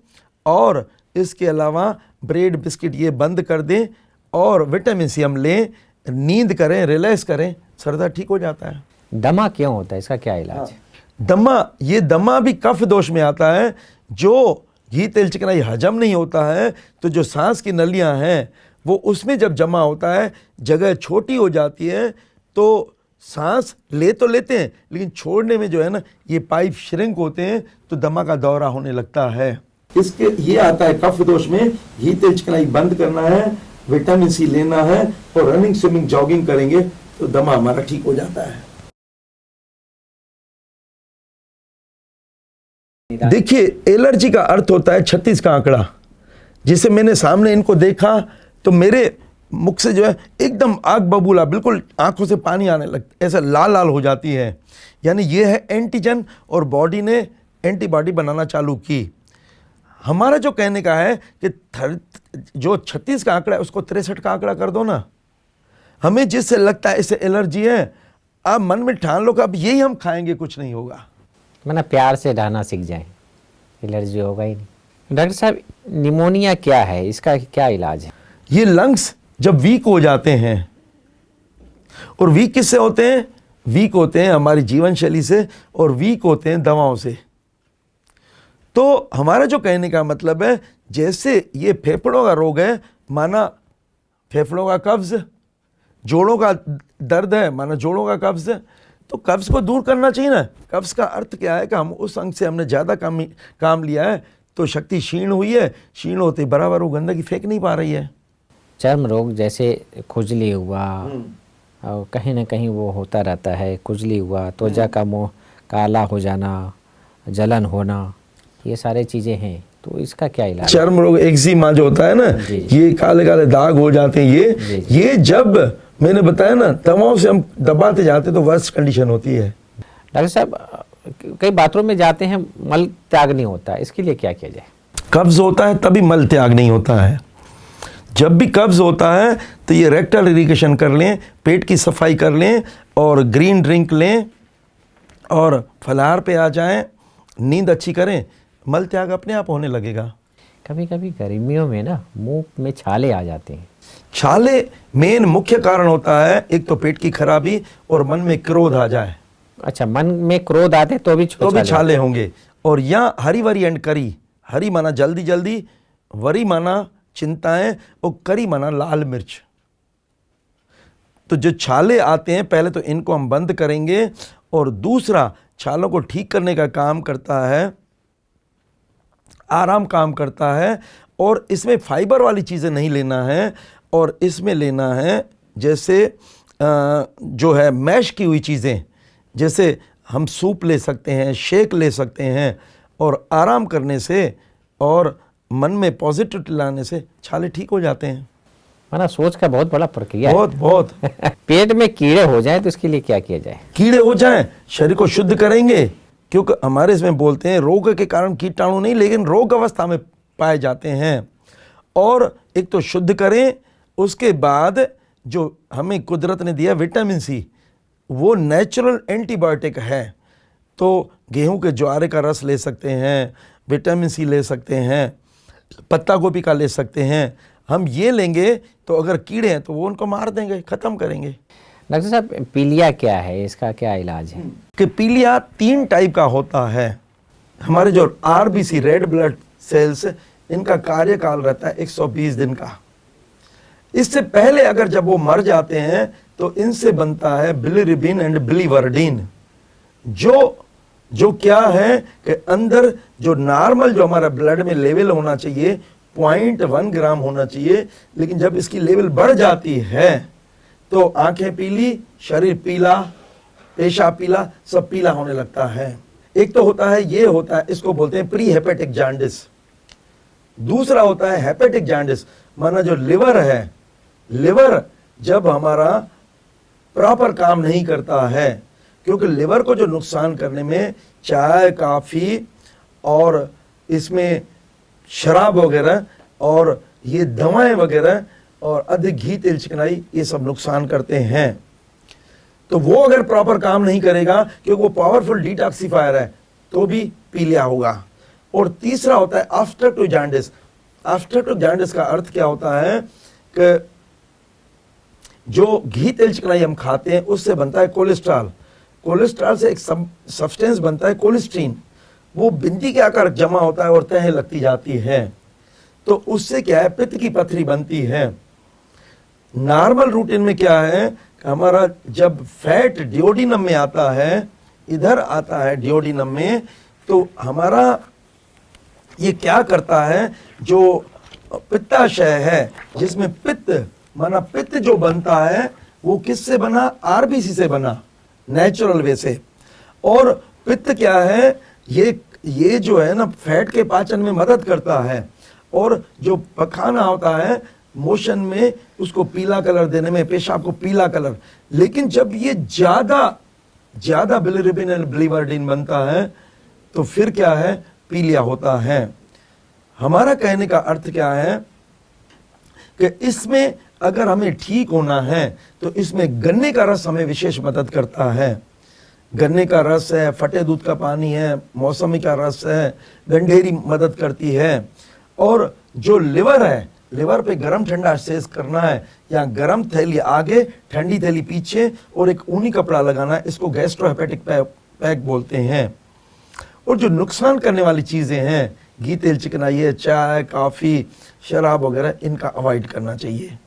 [SPEAKER 3] और इसके अलावा ब्रेड बिस्किट ये बंद कर दें, और विटामिन सी हम लें, नींद करें, रिलैक्स करें, सर दर्द ठीक हो जाता है।
[SPEAKER 2] दमा क्यों होता है, इसका क्या इलाज है?
[SPEAKER 3] दमा भी कफ दोष में आता है। जो घी तेल चिकनाई हजम नहीं होता है, तो जो सांस की नलियां हैं वो उसमें जब जमा होता है, जगह छोटी हो जाती है, तो सांस ले तो लेते हैं, लेकिन छोड़ने में जो है ना, ये पाइप श्रिंक होते हैं, तो दमा का दौरा होने लगता है। इसके ये आता है कफ दोष में। घी तेल चिकनाई बंद करना है, विटामिन सी लेना है, और रनिंग, स्विमिंग, जॉगिंग करेंगे तो दमा हमारा ठीक हो जाता है। देखिए, एलर्जी का अर्थ होता है 36 का आंकड़ा। जिसे मैंने सामने इनको देखा तो मेरे मुख से जो है एकदम आग बबूला, बिल्कुल आंखों से पानी आने लगता, ऐसा लाल लाल हो जाती है। यानी ये है एंटीजन, और बॉडी ने एंटीबॉडी बनाना चालू की। हमारा जो कहने का है कि जो 36 का आंकड़ा है उसको 63 का आंकड़ा कर दो ना। हमें जिससे लगता है इससे एलर्जी है, आप मन में ठान लो कि अब यही हम खाएंगे, कुछ नहीं होगा।
[SPEAKER 2] मतलब प्यार से रहना सीख जाएं, एलर्जी होगा ही नहीं। डॉक्टर साहब, निमोनिया क्या है, इसका क्या इलाज है?
[SPEAKER 3] ये लंग्स जब वीक हो जाते हैं, और वीक किससे होते हैं? वीक होते हैं हमारी जीवन शैली से, और वीक होते हैं दवाओं से। तो हमारा जो कहने का मतलब है, जैसे ये फेफड़ों का रोग है, माना फेफड़ों का कब्ज, जोड़ों का दर्द है, माना जोड़ों का कब्ज, तो कब्ज को दूर करना चाहिए ना। कब्ज का अर्थ क्या है कि हम उस अंग से हमने ज़्यादा काम लिया है, तो शक्ति क्षीण हुई है, क्षीण होते बराबर वो गंदगी फेंक नहीं पा रही है।
[SPEAKER 2] चर्म रोग जैसे खुजली हुआ, और कहीं ना कहीं वो होता रहता है, खुजली हुआ, त्वचा का मुँह काला हो जाना, जलन होना, ये सारे चीज़ें हैं, तो इसका क्या इलाज है?
[SPEAKER 3] चर्म रोग, एक्जिमा जो होता है ना,
[SPEAKER 2] जी।
[SPEAKER 3] ये काले काले दाग हो जाते हैं,
[SPEAKER 2] जी।
[SPEAKER 3] ये जब मैंने बताया ना दवाओं से हम दबाते जाते तो वर्स्ट कंडीशन होती है।
[SPEAKER 2] डॉक्टर साहब, कई बाथरूम में जाते हैं, मल त्याग नहीं होता, इसके लिए क्या किया जाए?
[SPEAKER 3] कब्ज होता है तभी मल त्याग नहीं होता है। जब भी कब्ज होता है तो ये रेक्टल इरिगेशन कर लें, पेट की सफाई कर लें और ग्रीन ड्रिंक लें और फलाहार पे आ जाएं, नींद अच्छी करें, मल त्याग अपने आप होने लगेगा।
[SPEAKER 2] कभी कभी गर्मियों में ना मुंह में छाले आ जाते हैं।
[SPEAKER 3] छाले मेन मुख्य कारण होता है, एक तो पेट की खराबी और मन में क्रोध आ जाए
[SPEAKER 2] अच्छा, मन में क्रोध आते तो भी
[SPEAKER 3] छाले होंगे। और यहाँ हरी वरी एंड करी, हरी माना जल्दी जल्दी, वरी माना चिंताएं और करी माना लाल मिर्च। तो जो छाले आते हैं पहले तो इनको हम बंद करेंगे, और दूसरा छालों को ठीक करने का काम करता है, आराम काम करता है। और इसमें फाइबर वाली चीज़ें नहीं लेना है, और इसमें लेना है जैसे जो है मैश की हुई चीज़ें, जैसे हम सूप ले सकते हैं, शेक ले सकते हैं, और आराम करने से और मन में पॉजिटिव लाने से छाले ठीक हो जाते हैं।
[SPEAKER 2] माना सोच का बहुत बड़ा प्रक्रिया है।
[SPEAKER 3] बहुत
[SPEAKER 2] पेट में कीड़े हो जाए तो इसके लिए क्या किया जाए?
[SPEAKER 3] कीड़े हो जाएं, शरीर को शुद्ध करेंगे, क्योंकि हमारे इसमें बोलते हैं रोग के कारण कीटाणु नहीं, लेकिन रोग अवस्था में पाए जाते हैं। और एक तो शुद्ध करें, उसके बाद जो हमें कुदरत ने दिया विटामिन सी, वो नेचुरल एंटीबायोटिक है। तो गेहूं के ज्वारे का रस ले सकते हैं, विटामिन सी ले सकते हैं, पत्ता गोभी का ले सकते हैं। हम ये लेंगे तो अगर कीड़े हैं तो वो उनको मार देंगे, ख़त्म करेंगे।
[SPEAKER 2] डॉक्टर साहब, पीलिया क्या है, इसका क्या इलाज है?
[SPEAKER 3] कि पीलिया 3 टाइप का होता है। हमारे जो आरबीसी रेड ब्लड सेल्स, इनका कार्यकाल रहता है 120 दिन का। इससे पहले अगर जब वो मर जाते हैं तो इनसे बनता है बिलिरुबिन एंड बिलिवर्डिन, जो क्या है कि अंदर जो नॉर्मल जो हमारा ब्लड में लेवल होना चाहिए 0.1 ग्राम होना चाहिए, लेकिन जब इसकी लेवल बढ़ जाती है तो आंखें पीली, शरीर पीला, पेशाब पीला, सब पीला होने लगता है। एक तो होता है, ये होता है, इसको बोलते हैं प्री हेपेटिक जॉन्डिस। दूसरा होता है हेपेटिक जॉन्डिस, माना जो लिवर है, लिवर जब हमारा प्रॉपर काम नहीं करता है, क्योंकि लिवर को जो नुकसान करने में चाय, काफ़ी और इसमें शराब वगैरह और ये दवाएं वगैरह और अधिक घी, तेल, चिकनाई, ये सब नुकसान करते हैं। तो वो अगर प्रॉपर काम नहीं करेगा, क्योंकि वो पावरफुल डिटॉक्सिफायर है, तो भी पीलिया होगा। और तीसरा होता है after two jaundice. After two jaundice का अर्थ क्या होता है कि जो घी, तेल, चिकनाई हम खाते हैं उससे बनता है कोलेस्ट्रॉल। कोलेस्ट्रॉल से एक सब्सटेंस बनता है कोलेस्ट्रीन, वो बिंदी के आकार जमा होता है और तह लगती जाती है। तो उससे क्या है, पित्त की पथरी बनती है। नॉर्मल रूटीन में क्या है कि हमारा जब फैट डिओडिनम में आता है, इधर आता है डिओडिनम में, तो हमारा ये क्या करता है, जो पित्ताशय है जिसमें पित्त माना पित्त जो बनता है वो किससे बना, आरबीसी से बना, नेचुरल वे से। और पित्त क्या है, ये जो है ना फैट के पाचन में मदद करता है, और जो पखाना होता है मोशन में उसको पीला कलर देने में, पेशाब को पीला कलर। लेकिन जब ये ज्यादा बिलिरुबिन एंड बिलिवर्डिन बनता है तो फिर क्या है, पीलिया होता है। हमारा कहने का अर्थ क्या है कि इसमें अगर हमें ठीक होना है तो इसमें गन्ने का रस हमें विशेष मदद करता है। गन्ने का रस है, फटे दूध का पानी है, मौसमी का रस है, गंढेरी मदद करती है। और जो लिवर है, लिवर पे गरम ठंडा सेस करना है, या गरम थैली आगे, ठंडी थैली पीछे, और एक ऊनी कपड़ा लगाना है, इसको गैस्ट्रोहेपेटिक पैक बोलते हैं। और जो नुकसान करने वाली चीज़ें हैं, घी, तेल, चिकनाई, चाय, कॉफ़ी, शराब वगैरह, इनका अवॉइड करना चाहिए।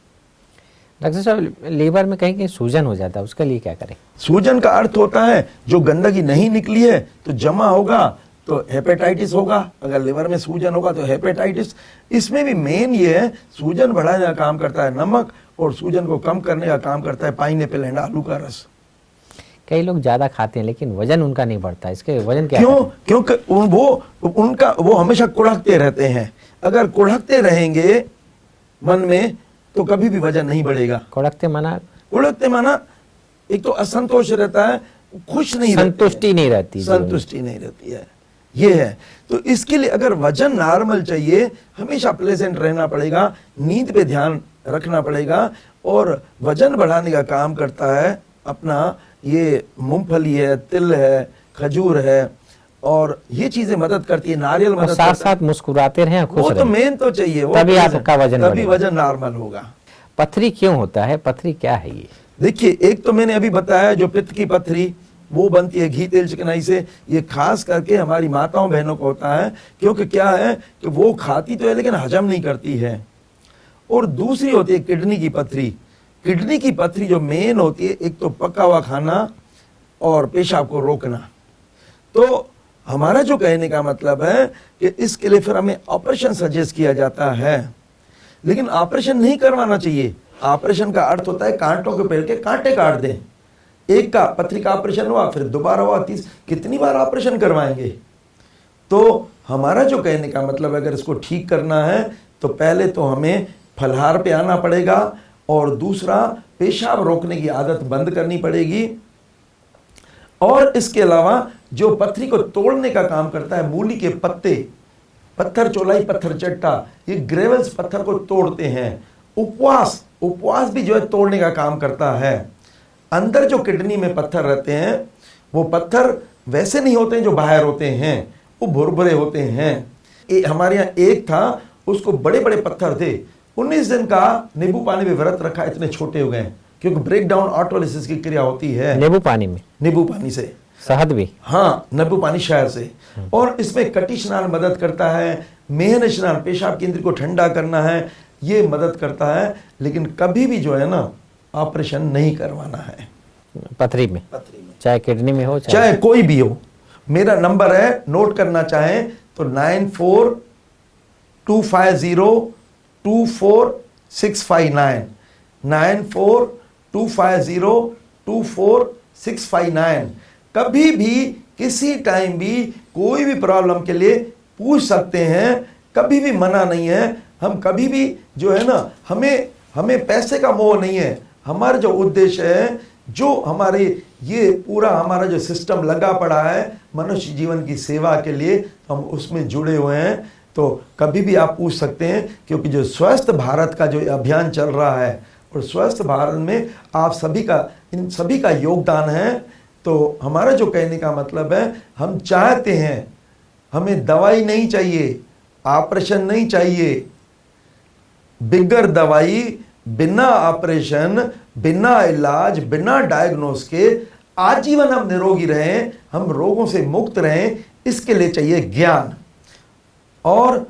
[SPEAKER 2] डॉक्टर साहब, लीवर में कहीं कहीं सूजन हो जाता है, उसके लिए क्या करें?
[SPEAKER 3] सूजन का अर्थ होता है जो गंदगी नहीं निकली है तो जमा होगा तो हेपेटाइटिस होगा। अगर लिवर में सूजन होगा तो हेपेटाइटिस। इसमें भी मेन ये है, सूजन बढ़ाने का काम करता है नमक, और सूजन को कम करने का काम करता है पाइनएप्पल एंड आलू का रस।
[SPEAKER 2] कई लोग ज्यादा खाते हैं लेकिन वजन उनका नहीं बढ़ता, इसके वजन क्या
[SPEAKER 3] क्यों?
[SPEAKER 2] है?
[SPEAKER 3] क्योंकि वो हमेशा कुढ़कते रहते हैं। अगर कुढ़कते रहेंगे मन में तो कभी भी वजन नहीं बढ़ेगा।
[SPEAKER 2] कुढ़कते माना
[SPEAKER 3] एक तो असंतोष रहता है, खुश नहीं रहते हैं।
[SPEAKER 2] संतुष्टि नहीं रहती,
[SPEAKER 3] संतुष्टि नहीं रहती है, ये है। तो इसके लिए अगर वजन नॉर्मल चाहिए, हमेशा प्लेजेंट रहना पड़ेगा, नींद पे ध्यान रखना पड़ेगा। और वजन बढ़ाने का काम करता है अपना ये मूंगफली है, तिल है, खजूर है, और ये चीजें मदद करती है। नारियल
[SPEAKER 2] और
[SPEAKER 3] मदद
[SPEAKER 2] साथ
[SPEAKER 3] करता है।
[SPEAKER 2] साथ मुस्कुराते रहें, खुश
[SPEAKER 3] वो तो
[SPEAKER 2] रहें,
[SPEAKER 3] मेन तो चाहिए, वो
[SPEAKER 2] तभी
[SPEAKER 3] present,
[SPEAKER 2] आपका वजन
[SPEAKER 3] तभी
[SPEAKER 2] बढ़ेगा।
[SPEAKER 3] वजन नॉर्मल होगा।
[SPEAKER 2] पथरी क्यों होता है? पथरी क्या है ये?
[SPEAKER 3] देखिए, एक तो मैंने अभी बताया जो पित्त की पथरी वो बनती है घी तेल चिकनाई से। ये खास करके हमारी माताओं बहनों को होता है, क्योंकि क्या है कि वो खाती तो है लेकिन हजम नहीं करती है। और दूसरी होती है किडनी की पथरी। किडनी की पथरी जो मेन होती है, एक तो पका हुआ खाना और पेशाब को रोकना। तो हमारा जो कहने का मतलब है कि इसके लिए फिर हमें ऑपरेशन सजेस्ट किया जाता है, लेकिन ऑपरेशन नहीं करवाना चाहिए। ऑपरेशन का अर्थ होता है कांटों के पेड़ के कांटे काट दें। एक का पथरी का ऑपरेशन हुआ, फिर दोबारा हुआ, कितनी बार ऑपरेशन करवाएंगे? तो हमारा जो कहने का मतलब है, अगर इसको ठीक करना है तो पहले तो हमें फलाहार पे आना पड़ेगा, और दूसरा पेशाब रोकने की आदत बंद करनी पड़ेगी। और इसके अलावा जो पथरी को तोड़ने का काम करता है, मूली के पत्ते, पत्थर चौलाई, पत्थर चट्टा, ये ग्रेवल्स पत्थर को तोड़ते हैं। उपवास भी जो है तोड़ने का काम करता है। अंदर जो किडनी में पत्थर रहते हैं, वो पत्थर वैसे नहीं होते हैं जो बाहर होते हैं, वो भुरभुरे होते हैं। हमारे यहाँ एक था, उसको बड़े बड़े पत्थर थे, 19 दिन का नींबू पानी में व्रत रखा, इतने छोटे हो गए, क्योंकि ब्रेक डाउन ऑटोलिसिस की क्रिया होती है
[SPEAKER 2] नींबू पानी में,
[SPEAKER 3] नींबू पानी से,
[SPEAKER 2] शहद भी,
[SPEAKER 3] हाँ, नींबू पानी शहद से। और इसमें कटी स्नान मदद करता है, मेहन स्नान पेशाब केंद्र को ठंडा करना है, ये मदद करता है। लेकिन कभी भी जो है ना, ऑपरेशन नहीं करवाना है
[SPEAKER 2] पथरी में, चाहे किडनी में हो
[SPEAKER 3] चाहे कोई भी हो। मेरा नंबर है, नोट करना चाहें तो 9425024659, 9425024659। कभी भी किसी टाइम भी कोई भी प्रॉब्लम के लिए पूछ सकते हैं, कभी भी मना नहीं है। हम कभी भी जो है ना, हमें पैसे का मोह नहीं है। हमारा जो उद्देश्य है, जो हमारे ये पूरा हमारा जो सिस्टम लगा पड़ा है मनुष्य जीवन की सेवा के लिए, हम उसमें जुड़े हुए हैं। तो कभी भी आप पूछ सकते हैं, क्योंकि जो स्वस्थ भारत का जो अभियान चल रहा है, और स्वस्थ भारत में आप सभी का, इन सभी का योगदान है। तो हमारा जो कहने का मतलब है, हम चाहते हैं, हमें दवाई नहीं चाहिए, ऑपरेशन नहीं चाहिए। बिगर दवाई, बिना ऑपरेशन, बिना इलाज, बिना डायग्नोस के आजीवन हम निरोगी रहें, हम रोगों से मुक्त रहें, इसके लिए चाहिए ज्ञान। और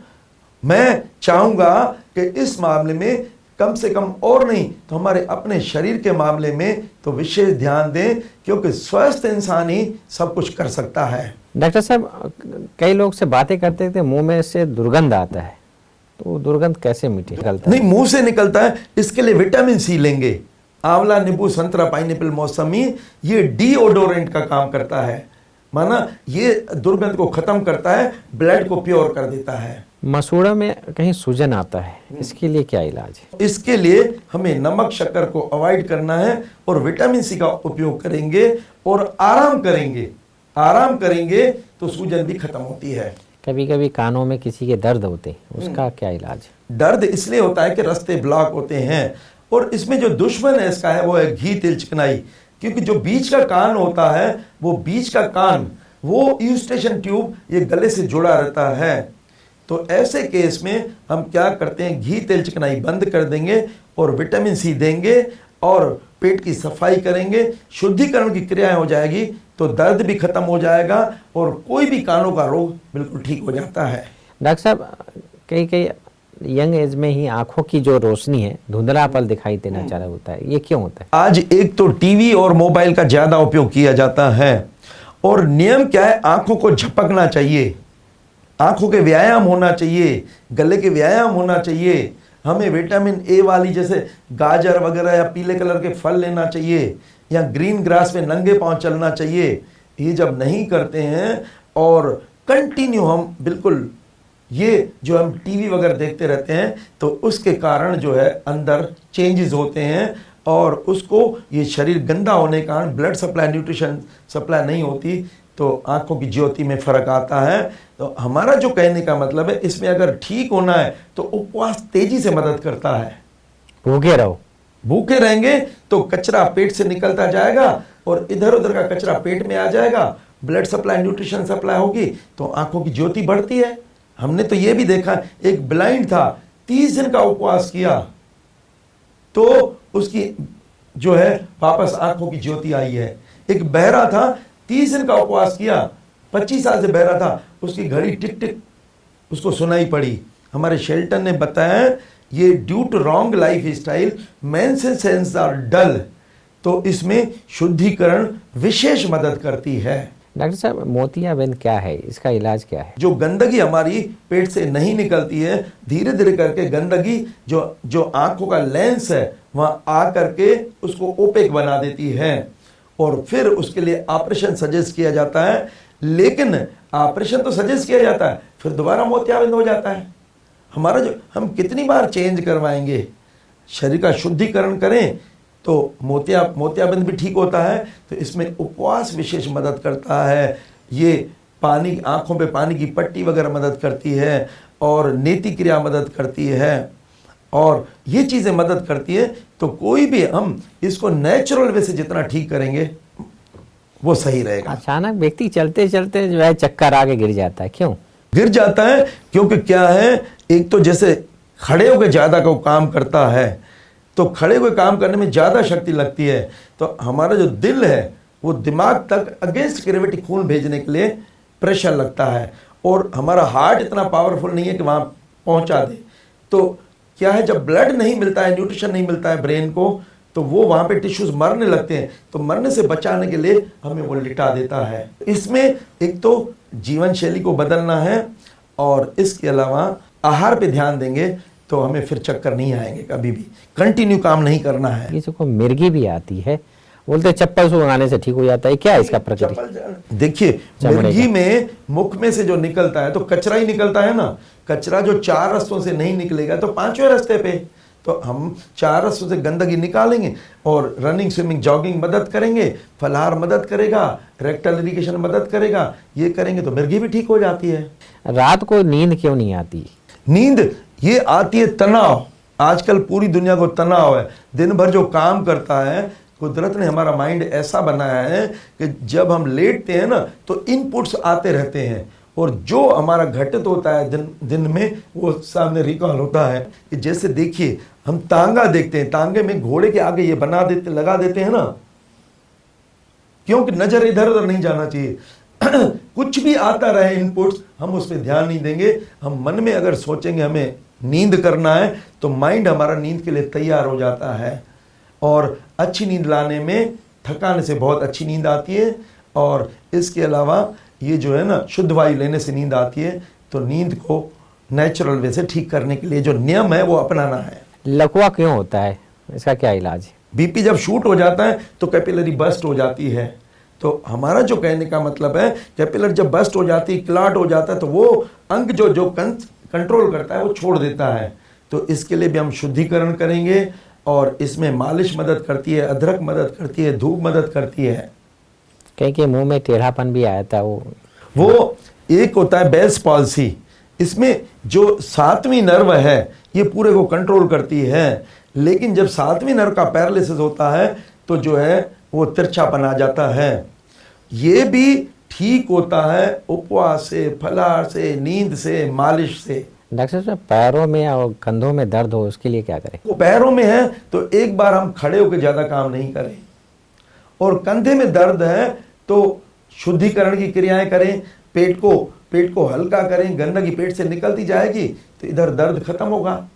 [SPEAKER 3] मैं चाहूंगा कि इस मामले में कम से कम और नहीं तो हमारे अपने शरीर के मामले में तो विशेष ध्यान दें, क्योंकि स्वस्थ इंसान ही सब कुछ कर सकता है।
[SPEAKER 2] डॉक्टर साहब, कई लोग से बातें करते थे, मुंह में से दुर्गंध आता है, तो दुर्गंध कैसे निकलता है?
[SPEAKER 3] नहीं, मुंह से निकलता है, इसके लिए विटामिन सी लेंगे। आंवला, नींबू, संतरा, पाइनएप्पल, मौसमी, ये डीओडोरेंट का काम करता है। माना ये दुर्गंध को खत्म करता है, ब्लड को प्योर कर देता है।
[SPEAKER 2] मसूड़ा में कहीं सूजन आता है, इसके लिए क्या इलाज है?
[SPEAKER 3] इसके लिए हमें नमक शक्कर को अवॉइड करना है, और विटामिन सी का उपयोग करेंगे, और आराम करेंगे तो सूजन भी खत्म होती है।
[SPEAKER 2] कभी कभी कानों में किसी के दर्द होते हैं, उसका क्या इलाज है?
[SPEAKER 3] दर्द इसलिए होता है कि रास्ते ब्लॉक होते हैं, और इसमें जो दुश्मन है इसका है, वो है घी तिल चिकनाई। क्योंकि जो बीच का कान होता है, वो बीच का कान, वो यूस्टेशन ट्यूब ये गले से जुड़ा रहता है। तो ऐसे केस में हम क्या करते हैं, घी तेल चिकनाई बंद कर देंगे, और विटामिन सी देंगे, और पेट की सफाई करेंगे, शुद्धिकरण की क्रियाएं हो जाएगी, तो दर्द भी खत्म हो जाएगा, और कोई भी कानों का रोग बिल्कुल ठीक हो जाता है।
[SPEAKER 2] डॉक्टर साहब, कई यंग एज में ही आंखों की जो रोशनी है, धुंधलापन दिखाई देना चालू होता है, ये क्यों होता है?
[SPEAKER 3] आज एक तो टीवी और मोबाइल का ज्यादा उपयोग किया जाता है, और नियम क्या है, आंखों को झपकना चाहिए, आंखों के व्यायाम होना चाहिए, गले के व्यायाम होना चाहिए, हमें विटामिन ए वाली जैसे गाजर वगैरह या पीले कलर के फल लेना चाहिए, या ग्रीन ग्रास में नंगे पांव चलना चाहिए। ये जब नहीं करते हैं और कंटिन्यू हम बिल्कुल ये जो हम टीवी वगैरह देखते रहते हैं, तो उसके कारण जो है अंदर चेंजेस होते हैं और उसको ये शरीर गंदा होने के कारण ब्लड सप्लाई, न्यूट्रिशन सप्लाई नहीं होती, तो आंखों की ज्योति में फर्क आता है। तो हमारा जो कहने का मतलब है, इसमें अगर ठीक होना है तो उपवास तेजी से मदद करता है।
[SPEAKER 2] भूखे रहो,
[SPEAKER 3] भूखे रहेंगे तो कचरा पेट से निकलता जाएगा और इधर उधर का कचरा पेट में आ जाएगा, ब्लड सप्लाई, न्यूट्रिशन सप्लाई होगी तो आंखों की ज्योति बढ़ती है। हमने तो ये भी देखा, एक ब्लाइंड था 30 दिन का उपवास किया तो उसकी जो है वापस आंखों की ज्योति आई है। एक बहरा था 30 दिन का उपवास किया, 25 साल से बहरा था, उसकी घड़ी टिक टिक उसको सुनाई पड़ी। हमारे शेल्टन ने बताया ये due to wrong lifestyle men's sense are dull, तो इसमें शुद्धिकरण विशेष मदद करती है।
[SPEAKER 2] डॉक्टर साहब मोतियाबिंद क्या है, इसका इलाज क्या है?
[SPEAKER 3] जो गंदगी हमारी पेट से नहीं निकलती है, धीरे धीरे करके गंदगी जो आंखों का लेंस है वहां आ करके उसको ओपेक बना देती है और फिर उसके लिए ऑपरेशन सजेस्ट किया जाता है। लेकिन ऑपरेशन तो सजेस्ट किया जाता है, फिर दोबारा मोतियाबिंद हो जाता है। हमारा जो हम कितनी बार चेंज करवाएंगे, शरीर का शुद्धिकरण करें तो मोतियाबिंद भी ठीक होता है। तो इसमें उपवास विशेष मदद करता है। ये पानी, आंखों पे पानी की पट्टी वगैरह मदद करती है और नेति क्रिया मदद करती है और ये चीज़ें मदद करती है। तो कोई भी हम इसको नेचुरल वे से जितना ठीक करेंगे वो सही रहेगा।
[SPEAKER 2] अचानक व्यक्ति चलते चलते जो है चक्कर आके गिर जाता है, क्यों
[SPEAKER 3] गिर जाता है? क्योंकि क्या है, एक तो जैसे खड़े होकर ज़्यादा को काम करता है, तो खड़े हुए काम करने में ज़्यादा शक्ति लगती है, तो हमारा जो दिल है वो दिमाग तक अगेंस्ट ग्रेविटी खून भेजने के लिए प्रेशर लगता है और हमारा हार्ट इतना पावरफुल नहीं है कि वहाँ पहुँचा दे। तो क्या है, जब ब्लड नहीं मिलता है, न्यूट्रिशन नहीं मिलता है ब्रेन को, तो वो वहाँ पे टिश्यूज मरने लगते हैं। तो मरने से बचाने के लिए हमें वो लिटा देता है। इसमें एक तो जीवन शैली को बदलना है और इसके अलावा आहार पे ध्यान देंगे तो हमें फिर चक्कर नहीं आएंगे, कभी भी कंटिन्यू काम नहीं करना है।
[SPEAKER 2] किसी को मिर्गी भी आती है, बोलते चप्पल सुखाने से ठीक हो जाता है, क्या है इसका प्रक्रिया?
[SPEAKER 3] देखिए, मिर्गी में मुख में से जो निकलता है तो कचरा ही निकलता है ना। कचरा जो 4 रास्तों से नहीं निकलेगा तो 5वें रास्ते पे, तो हम 4 रास्तों से गंदगी निकालेंगे और रनिंग, स्विमिंग, जॉगिंग मदद करेंगे, फलाहार मदद करेगा, रेक्टल इरिगेशन मदद करेगा, ये करेंगे तो मिर्गी भी ठीक हो जाती है।
[SPEAKER 2] रात को नींद क्यों नहीं आती?
[SPEAKER 3] नींद ये आती है तनाव। आजकल पूरी दुनिया को तनाव है, दिन भर जो काम करता है। कुदरत ने हमारा माइंड ऐसा बनाया है कि जब हम लेटते हैं ना तो इनपुट्स आते रहते हैं और जो हमारा घटित होता है दिन में वो सामने रिकॉल होता है। कि जैसे देखिए, हम तांगा देखते हैं, तांगे में घोड़े के आगे ये लगा देते हैं ना, क्योंकि नजर इधर उधर नहीं जाना चाहिए। कुछ भी आता रहे इनपुट्स, हम उस पर ध्यान नहीं देंगे। हम मन में अगर सोचेंगे हमें नींद करना है तो माइंड हमारा नींद के लिए तैयार हो जाता है और अच्छी नींद लाने में थकाने से बहुत अच्छी नींद आती है। और इसके अलावा ये जो है ना, शुद्ध वायु लेने से नींद आती है। तो नींद को नेचुरल वे से ठीक करने के लिए जो नियम है वो अपनाना है।
[SPEAKER 2] लकवा क्यों होता है, इसका क्या इलाज है?
[SPEAKER 3] बीपी जब शूट हो जाता है तो कैपिलरी बस्ट हो जाती है। तो हमारा जो कहने का मतलब है, कैपिलर जब बस्ट हो जाती है, क्लॉट हो जाता है, तो वो अंग जो कंट्रोल करता है वो छोड़ देता है। तो इसके लिए भी हम शुद्धिकरण करेंगे और इसमें मालिश मदद करती है, अदरक मदद करती है, धूप मदद करती है।
[SPEAKER 2] कहीं के मुंह में टेढ़ापन भी आया था,
[SPEAKER 3] वो एक होता है बेल्स पॉल्सी। इसमें जो 7वीं नर्व है ये पूरे को कंट्रोल करती है, लेकिन जब 7वीं नर्व का पैरालिसिस होता है तो जो है वो तिरछापन आ जाता है। ये भी ठीक होता है उपवास से, फलाहार से, नींद से, मालिश से।
[SPEAKER 2] डॉक्टर साहब पैरों में और कंधों में दर्द हो उसके लिए क्या करें?
[SPEAKER 3] वो पैरों में है तो एक बार हम खड़े होकर ज़्यादा काम नहीं करें, और कंधे में दर्द है तो शुद्धिकरण की क्रियाएं करें, पेट को हल्का करें, गंदगी पेट से निकलती जाएगी तो इधर दर्द खत्म होगा।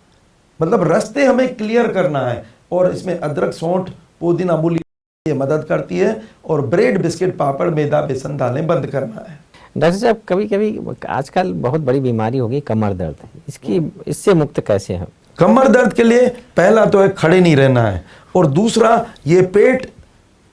[SPEAKER 3] मतलब रास्ते हमें क्लियर करना है। और इसमें अदरक, सौंठ, पुदीना, मूली ये मदद करती है। और ब्रेड, बिस्किट, पापड़, मैदा, बेसन दालें बंद करना है।
[SPEAKER 2] डॉक्टर साहब कभी कभी आजकल बहुत बड़ी बीमारी हो गई कमर दर्द, इससे मुक्त कैसे हैं?
[SPEAKER 3] कमर दर्द के लिए पहला तो है खड़े नहीं रहना है, और दूसरा ये पेट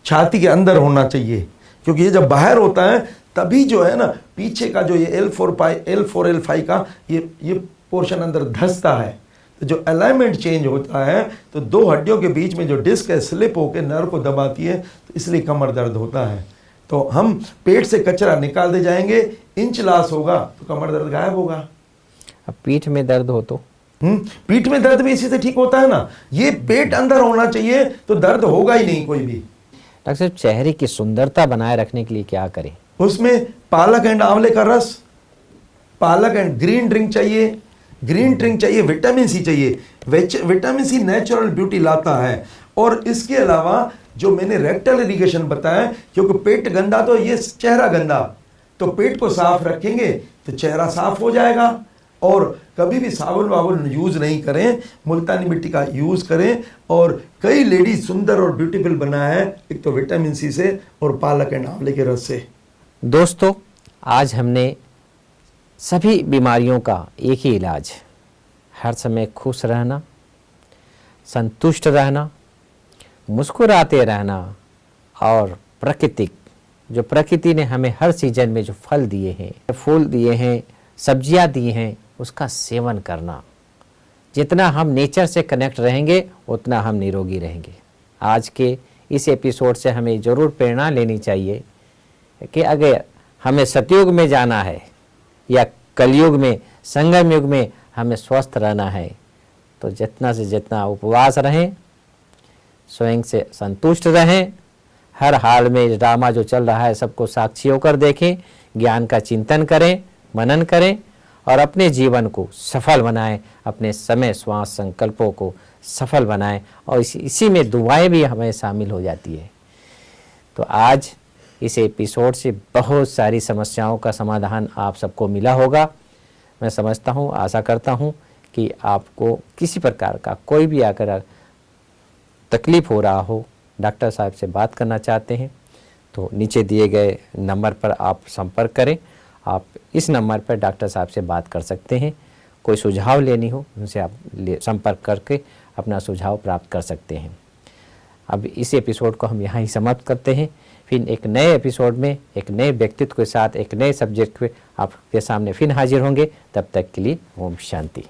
[SPEAKER 3] छाती के अंदर होना चाहिए, क्योंकि ये जब बाहर होता है तभी जो है ना पीछे का जो ये L4 L5 का ये पोर्शन अंदर धंसता है, तो जो अलाइनमेंट चेंज होता है तो दो हड्डियों के बीच में जो डिस्क है स्लिप होकर नर्व को दबाती है, तो इसलिए कमर दर्द होता है। तो हम पेट से कचरा निकाल दे जाएंगे, इंच लॉस होगा तो कमर दर्द गायब होगा।
[SPEAKER 2] अब पीठ में दर्द हो तो
[SPEAKER 3] पीठ में दर्द भी इसी से ठीक होता है ना, ये पेट अंदर होना चाहिए तो दर्द होगा ही नहीं कोई भी।
[SPEAKER 2] डॉक्टर साहब, चेहरे की सुंदरता बनाए रखने के लिए क्या करें?
[SPEAKER 3] उसमें पालक एंड आंवले का रस, पालक एंड ग्रीन ड्रिंक चाहिए, विटामिन सी चाहिए। विटामिन सी नेचुरल ब्यूटी लाता है। और इसके अलावा जो मैंने रेक्टल इरिगेशन बताया, क्योंकि पेट गंदा तो ये चेहरा गंदा, तो पेट को साफ रखेंगे तो चेहरा साफ हो जाएगा। और कभी भी साबुन वाबुन यूज नहीं करें, मुल्तानी मिट्टी का यूज करें। और कई लेडीज सुंदर और ब्यूटीफुल बना है, एक तो विटामिन सी से और पालक एंड आंवले के रस से।
[SPEAKER 2] दोस्तों, आज हमने सभी बीमारियों का एक ही इलाज, हर समय खुश रहना, संतुष्ट रहना, मुस्कुराते रहना, और प्राकृतिक जो प्रकृति ने हमें हर सीजन में जो फल दिए हैं, फूल दिए हैं, सब्जियां दी हैं, उसका सेवन करना। जितना हम नेचर से कनेक्ट रहेंगे उतना हम निरोगी रहेंगे। आज के इस एपिसोड से हमें ज़रूर प्रेरणा लेनी चाहिए कि अगर हमें सतयुग में जाना है या कलयुग में, संगम युग में हमें स्वस्थ रहना है, तो जितना से जितना उपवास रहें, स्वयं से संतुष्ट रहें, हर हाल में ड्रामा जो चल रहा है सबको साक्षी होकर देखें, ज्ञान का चिंतन करें, मनन करें और अपने जीवन को सफल बनाएं, अपने समय श्वास संकल्पों को सफल बनाएं। और इसी में दुआएं भी हमें शामिल हो जाती है। तो आज इस एपिसोड से बहुत सारी समस्याओं का समाधान आप सबको मिला होगा। मैं समझता हूँ, आशा करता हूँ कि आपको किसी प्रकार का कोई भी अगर तकलीफ़ हो रहा हो, डॉक्टर साहब से बात करना चाहते हैं तो नीचे दिए गए नंबर पर आप संपर्क करें। आप इस नंबर पर डॉक्टर साहब से बात कर सकते हैं। कोई सुझाव लेनी हो उनसे आप संपर्क करके अपना सुझाव प्राप्त कर सकते हैं। अब इस एपिसोड को हम यहाँ ही समाप्त करते हैं। फिर एक नए एपिसोड में एक नए व्यक्तित्व के साथ एक नए सब्जेक्ट पे आपके सामने फिर हाजिर होंगे। तब तक के लिए ओम शांति।